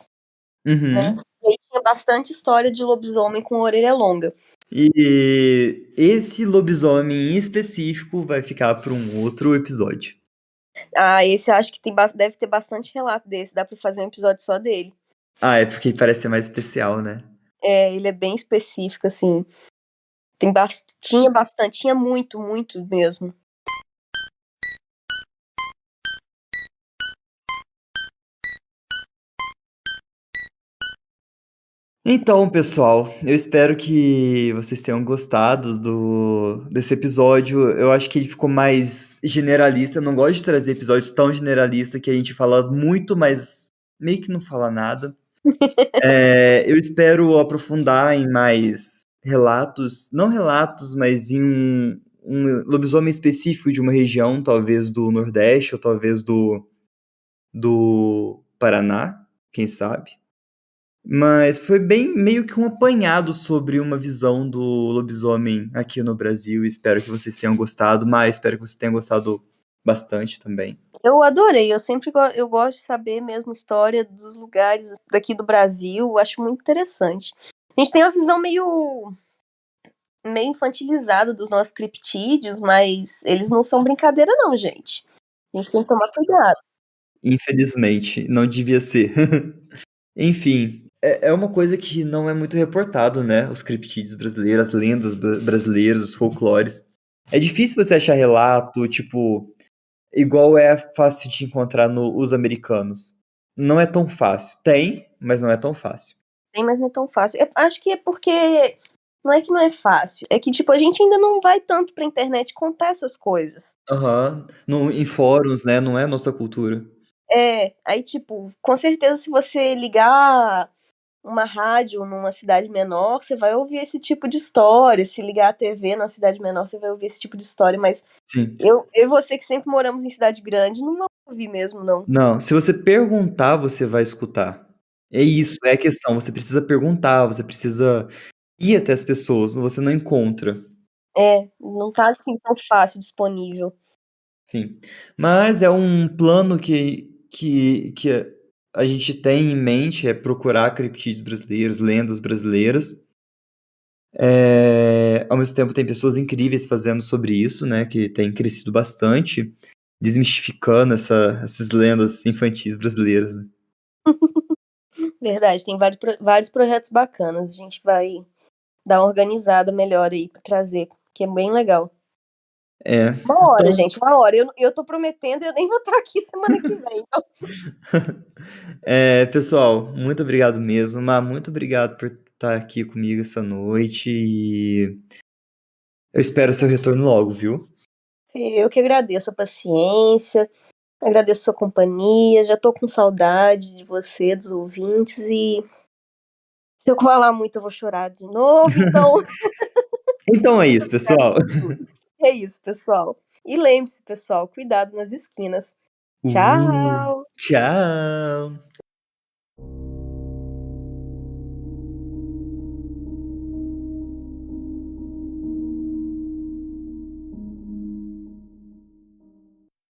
né? Uhum. E aí tinha bastante história de lobisomem com orelha longa. E esse lobisomem em específico vai ficar para um outro episódio. Ah, esse eu acho que deve ter bastante relato desse, dá pra fazer um episódio só dele. Ah, é porque ele parece ser mais especial, né? É, ele é bem específico, assim. Tinha muito, muito mesmo. Então, pessoal, eu espero que vocês tenham gostado desse episódio. Eu acho que ele ficou mais generalista. Eu não gosto de trazer episódios tão generalistas que a gente fala muito, mas meio que não fala nada. Eu espero aprofundar em mais relatos, não relatos, mas em um lobisomem específico de uma região, talvez do Nordeste ou talvez do Paraná, quem sabe. Mas foi bem meio que um apanhado sobre uma visão do lobisomem aqui no Brasil. Espero que vocês tenham gostado, mas espero que vocês tenham gostado bastante também. Eu adorei, eu gosto de saber mesmo história dos lugares daqui do Brasil, acho muito interessante. A gente tem uma visão meio infantilizada dos nossos criptídeos, mas eles não são brincadeira não, gente. A gente tem que tomar cuidado. Infelizmente, não devia ser. Enfim, é uma coisa que não é muito reportado, né? Os criptídeos brasileiros, as lendas brasileiras, os folclores. É difícil você achar relato, tipo, igual é fácil de encontrar nos americanos. Não é tão fácil. Tem, mas não é tão fácil. Tem, mas não é tão fácil. Eu acho que é porque não é que não é fácil, é que tipo a gente ainda não vai tanto pra internet contar essas coisas. Aham. Em fóruns, né? Não é nossa cultura. Aí tipo, com certeza se você ligar uma rádio numa cidade menor, você vai ouvir esse tipo de história. Se ligar a TV numa cidade menor, você vai ouvir esse tipo de história. Mas Sim. eu e você que sempre moramos em cidade grande, não vamos ouvir mesmo, não. Não, se você perguntar, você vai escutar. É isso, é a questão. Você precisa perguntar, você precisa ir até as pessoas, você não encontra. Não tá assim tão fácil disponível. Sim. Mas é um plano que a gente tem em mente, é procurar criptídeos brasileiros, lendas brasileiras. Ao mesmo tempo, tem pessoas incríveis fazendo sobre isso, né? Que tem crescido bastante, desmistificando essas lendas infantis brasileiras, né? Verdade, tem vários projetos bacanas. A gente vai dar uma organizada melhor aí pra trazer, que é bem legal. É. Uma hora, Então, gente, uma hora. Eu tô prometendo, eu nem vou estar aqui semana que vem. Então, pessoal, muito obrigado mesmo. Má, muito obrigado por estar aqui comigo essa noite e eu espero seu retorno logo, viu? eu que agradeço a paciência, agradeço a sua companhia. Já tô com saudade de você, dos ouvintes, e se eu falar muito, eu vou chorar de novo. Então, Então é isso, pessoal. é isso, pessoal. E lembre-se, pessoal, cuidado nas esquinas. Tchau! Tchau!